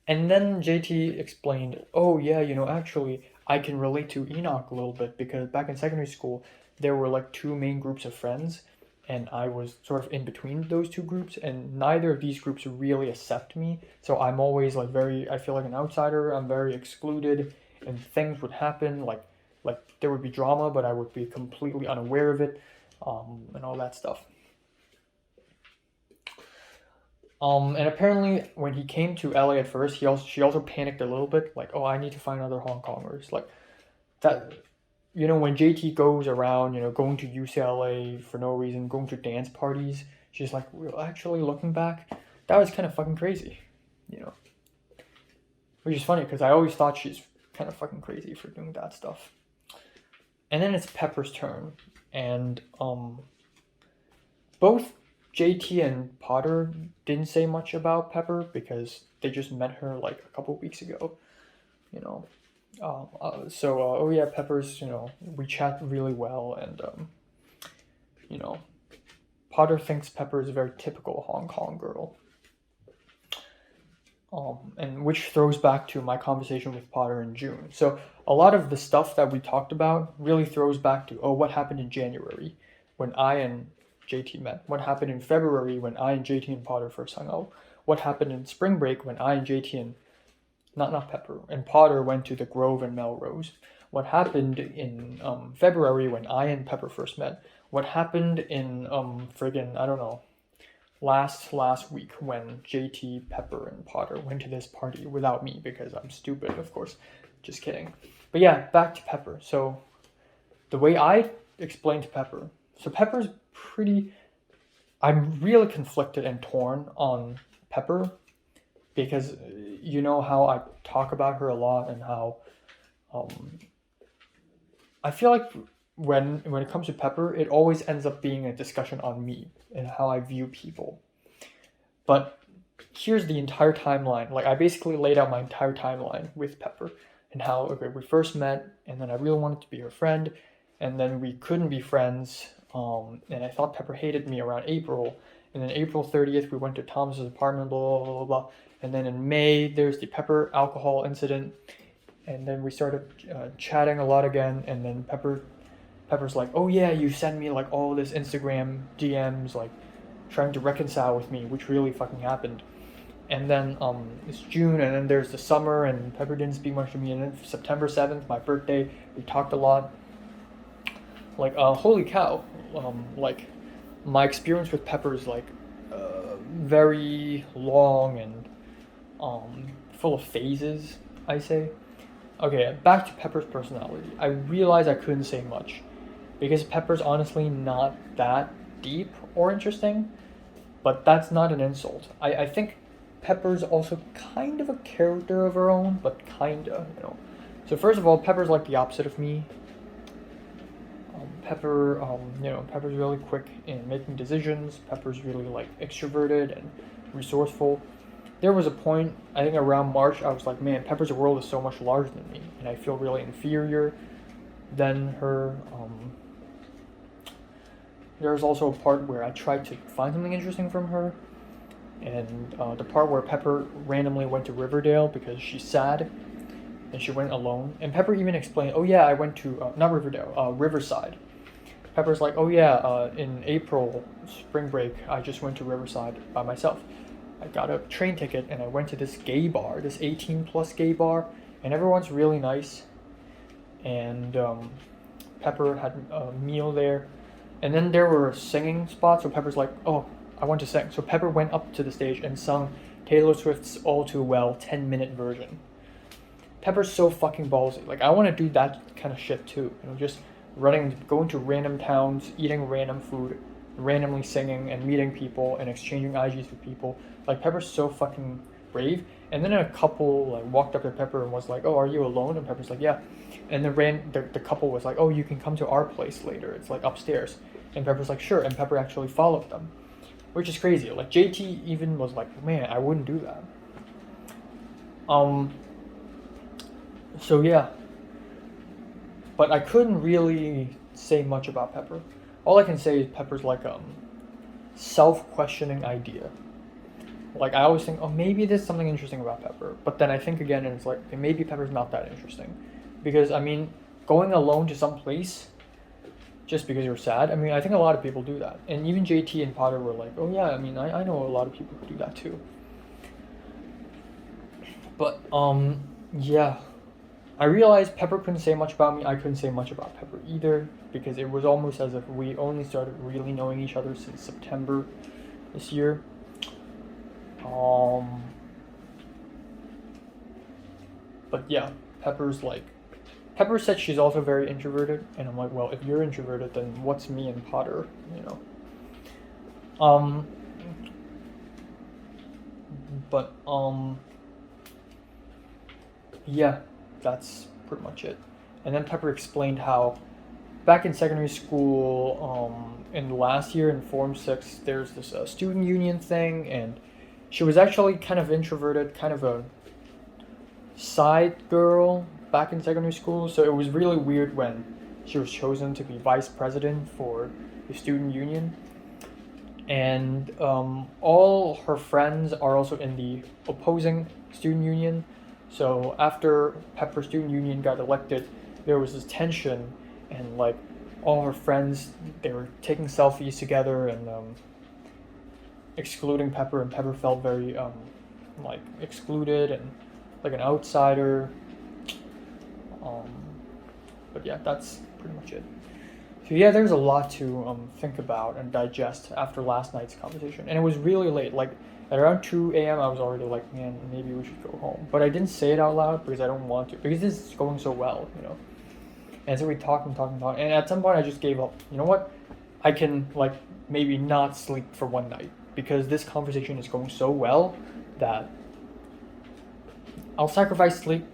And then JT explained, oh yeah, actually I can relate to Enoch a little bit, because back in secondary school there were like two main groups of friends, and I was sort of in between those two groups, and neither of these groups really accept me. So I'm always like I feel like an outsider. I'm very excluded, and things would happen like there would be drama, but I would be completely unaware of it, and all that stuff. And apparently when he came to LA at first, she also panicked a little bit, like, oh, I need to find other Hong Kongers. Like that, when JT goes around, going to UCLA for no reason, going to dance parties, she's like, well, actually looking back, that was kind of fucking crazy, Which is funny, because I always thought she's kind of fucking crazy for doing that stuff. And then it's Pepper's turn, and both JT and Potter didn't say much about Pepper, because they just met her like a couple weeks ago, oh yeah, Pepper's, we chat really well, and Potter thinks Pepper is a very typical Hong Kong girl, and which throws back to my conversation with Potter in June. So a lot of the stuff that we talked about really throws back to, what happened in January when I and JT met, what happened in February when I and JT and Potter first hung out, what happened in spring break when I and JT and not Pepper and Potter went to the Grove and Melrose, what happened in February when I and Pepper first met, what happened in last week when JT, Pepper, and Potter went to this party without me, because I'm stupid, of course. Just kidding. But yeah, back to Pepper. So the way I explained to Pepper, so Pepper's I'm really conflicted and torn on Pepper, because you know how I talk about her a lot, and how I feel like when it comes to Pepper, it always ends up being a discussion on me and how I view people. But here's the entire timeline. Like, I basically laid out my entire timeline with Pepper, and how, okay, we first met, and then I really wanted to be her friend, and then we couldn't be friends, and I thought Pepper hated me around April, and then April 30th we went to Thomas's apartment, blah blah blah blah, and then in May there's the Pepper alcohol incident, and then we started chatting a lot again, and then Pepper's like, oh yeah, you send me like all this Instagram DMs, like trying to reconcile with me, which really fucking happened. And then it's June, and then there's the summer, and Pepper didn't speak much to me, and then September 7th, my birthday, we talked a lot. Like, holy cow, like, my experience with Pepper is like very long and full of phases, I say. okay, back to Pepper's personality. I realized I couldn't say much because Pepper's honestly not that deep or interesting, but that's not an insult. I think Pepper's also kind of a character of her own, but kinda, you know. So first of all, Pepper's like the opposite of me. Pepper, you know, Pepper's really quick in making decisions. Pepper's really like extroverted and resourceful. There was a point, I think around March, I was like, man, Pepper's world is so much larger than me, and I feel really inferior than her. There's also a part where I tried to find something interesting from her, and the part where Pepper randomly went to Riverdale because she's sad, and she went alone. And Pepper even explained, oh yeah, I went to, not Riverdale, Riverside. Pepper's like, oh yeah, in April, spring break, I just went to Riverside by myself. I got a train ticket and I went to this gay bar, this 18+ gay bar, and everyone's really nice. And Pepper had a meal there. And then there were singing spots, so Pepper's like, oh, I want to sing. So Pepper went up to the stage and sung Taylor Swift's All Too Well 10-minute version. Pepper's so fucking ballsy. Like, I want to do that kind of shit too. You know, just going to random towns, eating random food, randomly singing and meeting people and exchanging IGs with people. Like, Pepper's so fucking brave. And then a couple like walked up to Pepper and was like, oh, are you alone? And Pepper's like, yeah. And the couple was like, oh, you can come to our place later. It's like upstairs. And Pepper's like, sure. And Pepper actually followed them, which is crazy. Like, JT even was like, man, I wouldn't do that. So yeah. But I couldn't really say much about Pepper. All I can say is Pepper's like self-questioning idea. Like, I always think, oh, maybe there's something interesting about Pepper. But then I think again, and it's like, okay, maybe Pepper's not that interesting. Because, I mean, going alone to some place just because you're sad, I mean, I think a lot of people do that. And even JT and Potter were like, oh yeah, I mean, I know a lot of people who do that too. But, yeah. I realized Pepper couldn't say much about me. I couldn't say much about Pepper either, because it was almost as if we only started really knowing each other since September this year. But yeah, Pepper said she's also very introverted, and I'm like, well, if you're introverted, then what's me and Potter, you know? But yeah, that's pretty much it. And then Pepper explained how back in secondary school, in last year in Form 6, there's this student union thing, and she was actually kind of introverted, kind of a side girl back in secondary school. So it was really weird when she was chosen to be vice president for the student union. And all her friends are also in the opposing student union. So after Pepper's student union got elected, there was this tension, and like all her friends, they were taking selfies together and excluding Pepper, and Pepper felt very like excluded and like an outsider. But yeah, that's pretty much it. So yeah, there's a lot to think about and digest after last night's conversation, and it was really late. Like at around 2 a.m. I was already like, man, maybe we should go home. But I didn't say it out loud because I don't want to, because this is going so well, you know. And so we talked and talked and talked, and at some point I just gave up. You know what? I can like maybe not sleep for one night because this conversation is going so well that I'll sacrifice sleep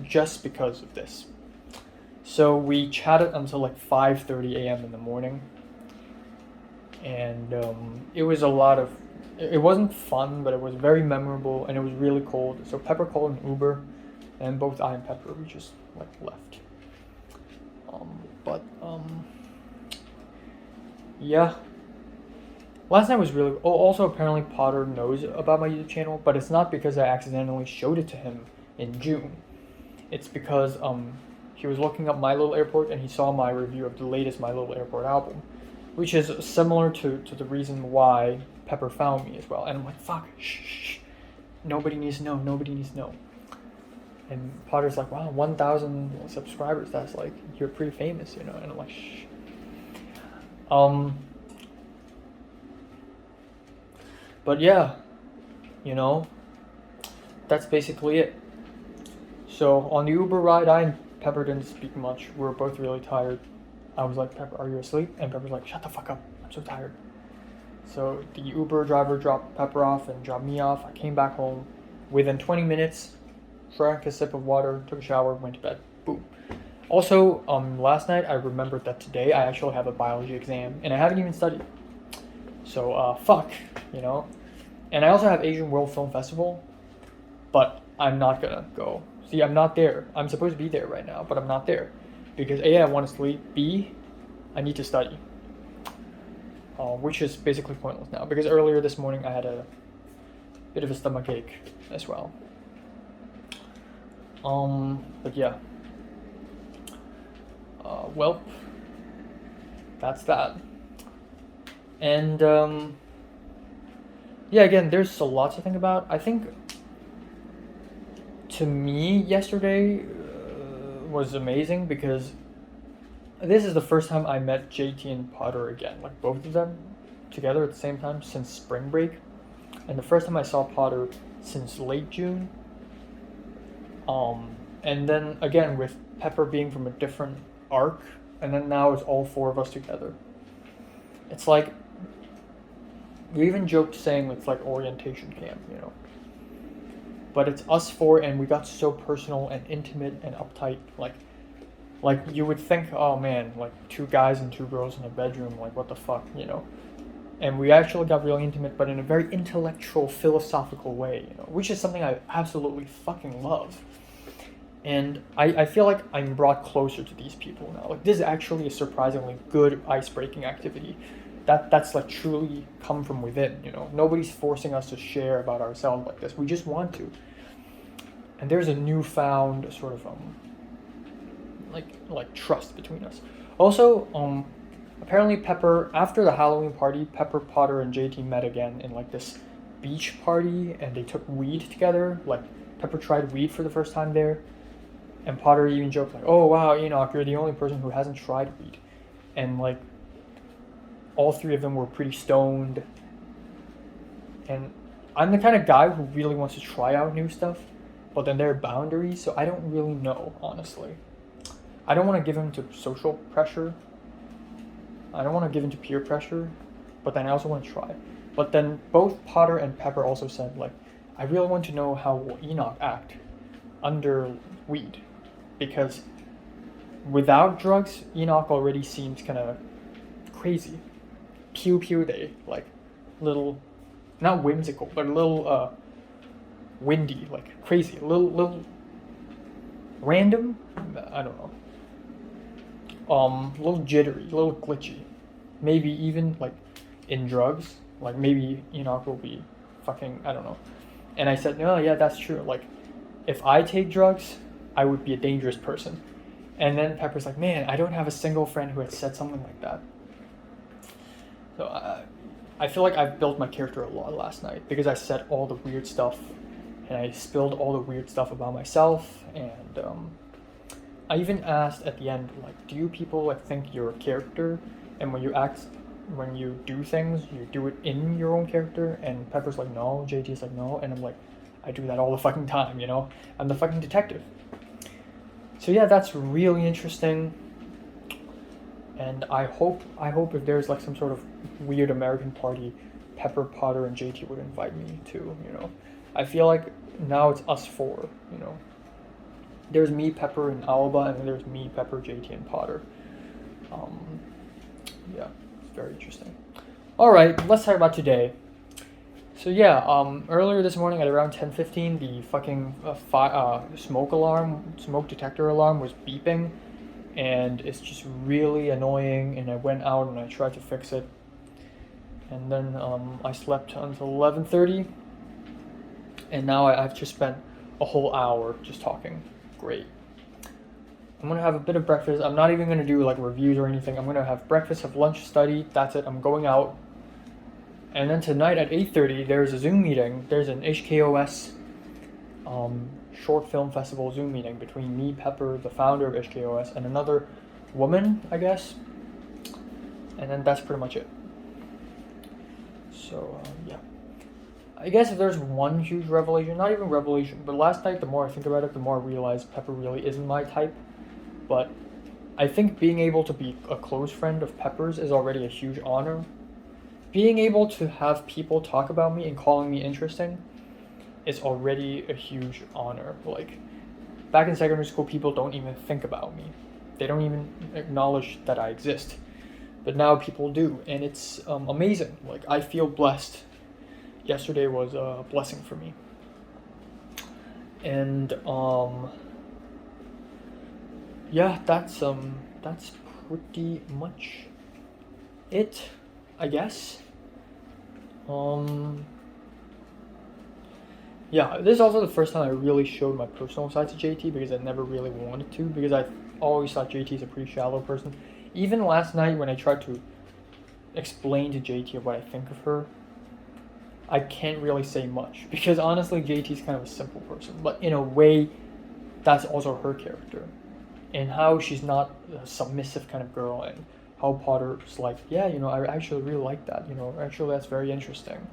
just because of this. So we chatted until like 5:30 a.m. in the morning, and it was a lot of. It wasn't fun, but it was very memorable, and it was really cold. So Pepper called an Uber, and both I and Pepper, we just like left. Yeah. Last night was really. Oh, also apparently Potter knows about my YouTube channel, but it's not because I accidentally showed it to him in June. It's because he was looking up My Little Airport and he saw my review of the latest My Little Airport album, which is similar to the reason why Pepper found me as well. And I'm like, fuck, shh. Nobody needs to know. And Potter's like, wow, 1,000 subscribers. That's like, you're pretty famous, you know. And I'm like, shh. But yeah, you know, that's basically it. So on the Uber ride, I and Pepper didn't speak much. We were both really tired. I was like, Pepper, are you asleep? And Pepper's like, shut the fuck up. I'm so tired. So the Uber driver dropped Pepper off and dropped me off. I came back home. Within 20 minutes, drank a sip of water, took a shower, went to bed. Boom. Also, last night I remembered that today I actually have a biology exam and I haven't even studied. So, fuck, you know. And I also have Asian World Film Festival, but I'm not gonna go. See, I'm not there. I'm supposed to be there right now, but I'm not there. Because A, I want to sleep, B, I need to study. Which is basically pointless now, because earlier this morning I had a bit of a stomachache as well. But yeah. Well, that's that. And, yeah, again, there's a lot to think about. I think, to me, yesterday was amazing because this is the first time I met JT and Potter again, like both of them together at the same time since spring break. And the first time I saw Potter since late June. And then again with Pepper being from a different arc, and then now it's all four of us together. It's like, we even joked saying it's like orientation camp, you know. But it's us four and we got so personal and intimate and uptight, like you would think, oh man, like 2 guys and 2 girls in a bedroom, like what the fuck, you know. And we actually got really intimate, but in a very intellectual, philosophical way, you know, which is something I absolutely fucking love. And I feel like I'm brought closer to these people now. Like, this is actually a surprisingly good ice-breaking activity. That's like truly come from within, you know. Nobody's forcing us to share about ourselves like this. We just want to. And there's a newfound sort of like trust between us. Also, apparently Pepper, after the Halloween party, Pepper, Potter, and JT met again in like this beach party, and they took weed together. Like, Pepper tried weed for the first time there, and Potter even joked like, oh wow, Enoch, you're the only person who hasn't tried weed. And like, all 3 of them were pretty stoned. And I'm the kind of guy who really wants to try out new stuff, but then there are boundaries, so I don't really know, honestly. I don't want to give in to social pressure. I don't want to give in to peer pressure, but then I also want to try. But then both Potter and Pepper also said, like, I really want to know how will Enoch act under weed. Because without drugs, Enoch already seems kind of crazy. Pew pew day, like, little, not whimsical, but a little, windy, like, crazy. A little random? I don't know. A little jittery, a little glitchy. Maybe even, like, in drugs. Like, maybe Enoch will be fucking, I don't know. And I said, no, yeah, that's true. Like, if I take drugs, I would be a dangerous person. And then Pepper's like, man, I don't have a single friend who had said something like that. So I feel like I've built my character a lot last night because I said all the weird stuff and I spilled all the weird stuff about myself. And I even asked at the end, like, do you people like think you're a character? And when you do things, you do it in your own character? And Pepper's like, no. JT's like, no. And I'm like, I do that all the fucking time, you know? I'm the fucking detective. So yeah, that's really interesting. And I hope if there's like some sort of weird American party, Pepper, Potter, and JT would invite me to, you know. I feel like now it's us 4, you know. There's me, Pepper, and Alba, and then there's me, Pepper, JT, and Potter. Yeah, it's very interesting. Alright, let's talk about today. So yeah, earlier this morning at around 10:15, the fucking smoke detector alarm was beeping, and it's just really annoying, and I went out and I tried to fix it. And then I slept until 11:30, and now I've just spent a whole hour just talking. Great. I'm gonna have a bit of breakfast. I'm not even gonna do like reviews or anything. I'm gonna have breakfast, have lunch, study. That's it. I'm going out. And then tonight at 8:30, there's a Zoom meeting. There's an HKOS short film festival Zoom meeting between me, Pepper, the founder of HKOS, and another woman, I guess. And then that's pretty much it. So yeah, I guess if there's one huge revelation, not even revelation, but last night, the more I think about it, the more I realize Pepper really isn't my type. But I think being able to be a close friend of Pepper's is already a huge honor. Being able to have people talk about me and calling me interesting is already a huge honor. Like, back in secondary school, people don't even think about me. They don't even acknowledge that I exist. But now people do, and it's amazing. Like, I feel blessed. Yesterday was a blessing for me. And yeah, that's pretty much it, I guess. Yeah, this is also the first time I really showed my personal side to JT, because I never really wanted to, because I always thought JT is a pretty shallow person. Even last night when I tried to explain to JT what I think of her, I can't really say much, because honestly JT is kind of a simple person, but in a way that's also her character, and how she's not a submissive kind of girl, and how Potter's like, yeah, you know, I actually really like that, you know, actually that's very interesting,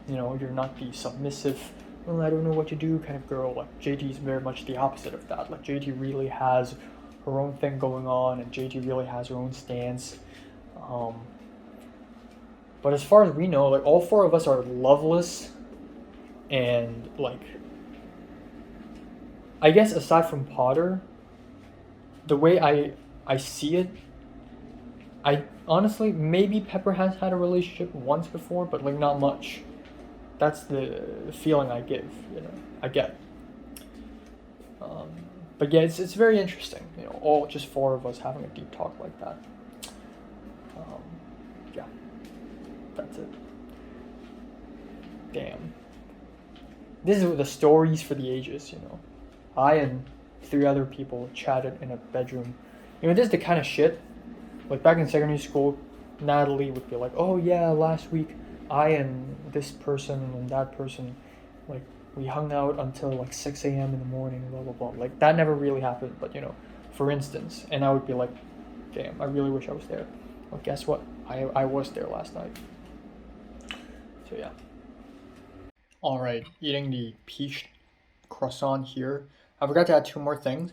you know, you're not the submissive, well, I don't know what to do kind of girl. Like, JT is very much the opposite of that. Like, JT really has her own thing going on, and JT really has her own stance. But as far as we know, like, all four of us are loveless, and like, I guess aside from Potter, the way I see it, I honestly, maybe Pepper has had a relationship once before, but like not much. That's the feeling I give, you know, I get. But yeah, it's very interesting, you know, all just four of us having a deep talk like that. Yeah, that's it. Damn. This is the stories for the ages, you know. I and 3 other people chatted in a bedroom. You know, this is the kind of shit, like back in secondary school, Natalie would be like, oh yeah, last week I and this person and that person, like, we hung out until like 6 a.m. in the morning, blah blah blah. Like, that never really happened, but you know, for instance, and I would be like, damn, I really wish I was there. Well, guess what? I was there last night. So yeah. Alright, eating the peach croissant here. I forgot to add 2 more things.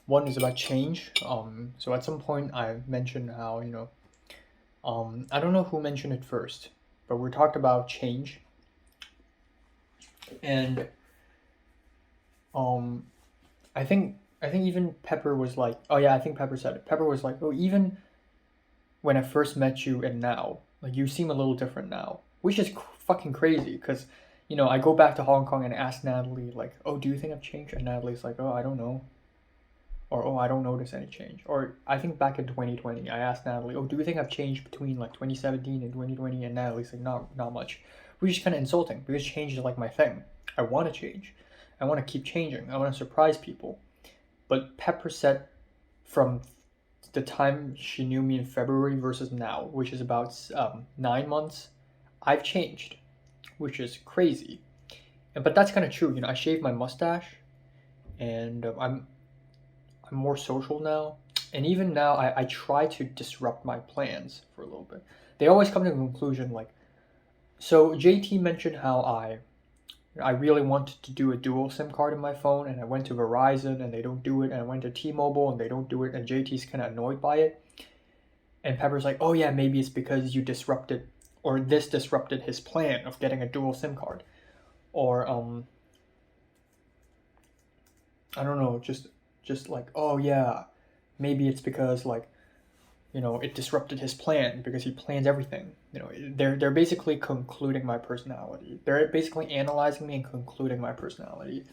One is about change. So at some point I mentioned how, you know, I don't know who mentioned it first, but we talked about change. And I think even Pepper was like, oh yeah, I think Pepper said it. Pepper was like, oh, even when I first met you and now, like, you seem a little different now, which is fucking crazy, because, you know, I go back to Hong Kong and ask Natalie, like, oh, do you think I've changed? And Natalie's like, oh, I don't know. Or, oh, I don't notice any change. Or I think back in 2020, I asked Natalie, oh, do you think I've changed between like 2017 and 2020? And Natalie's like, not much. Which is kind of insulting, because change is like my thing. I want to change. I want to keep changing. I want to surprise people. But Pepper said from the time she knew me in February versus now, which is about 9 months, I've changed, which is crazy. But that's kind of true. You know, I shaved my mustache, and I'm more social now. And even now, I try to disrupt my plans for a little bit. They always come to a conclusion, like, so JT mentioned how I really wanted to do a dual SIM card in my phone, and I went to Verizon and they don't do it, and I went to T-Mobile and they don't do it, and JT's kind of annoyed by it. And Pepper's like, oh yeah, maybe it's because you disrupted, or this disrupted his plan of getting a dual SIM card. Or, I don't know, just like, oh yeah, maybe it's because, like, you know, it disrupted his plan because he plans everything. You know, they're basically concluding my personality. They're basically analyzing me and concluding my personality.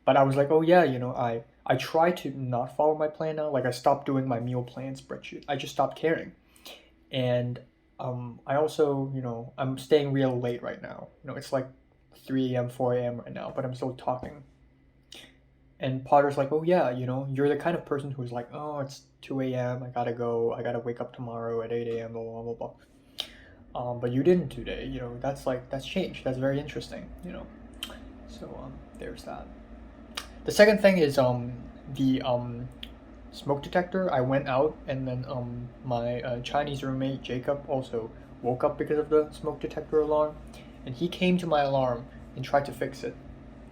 But I was like, oh yeah, you know, I try to not follow my plan now. Like, I stopped doing my meal plan spreadsheet. I just stopped caring. And I also, you know, I'm staying real late right now. You know, it's like 3 a.m., 4 a.m. right now, but I'm still talking. And Potter's like, oh yeah, you know, you're the kind of person who's like, oh, it's 2 a.m., I gotta go, I gotta wake up tomorrow at 8 a.m., blah, blah, blah, blah. But you didn't today, you know, that's changed. That's very interesting, you know. So, there's that. The second thing is, the, smoke detector. I went out, and then, my Chinese roommate, Jacob, also woke up because of the smoke detector alarm. and he came to my alarm and tried to fix it.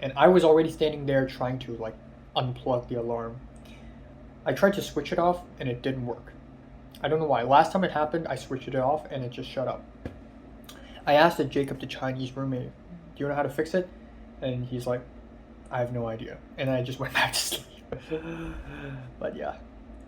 And I was already standing there trying to like unplug the alarm. I tried to switch it off and it didn't work. I don't know why. Last time it happened, I switched it off and it just shut up. I asked Jacob, the Chinese roommate, do you know how to fix it? And he's like, I have no idea. And I just went back to sleep. But yeah.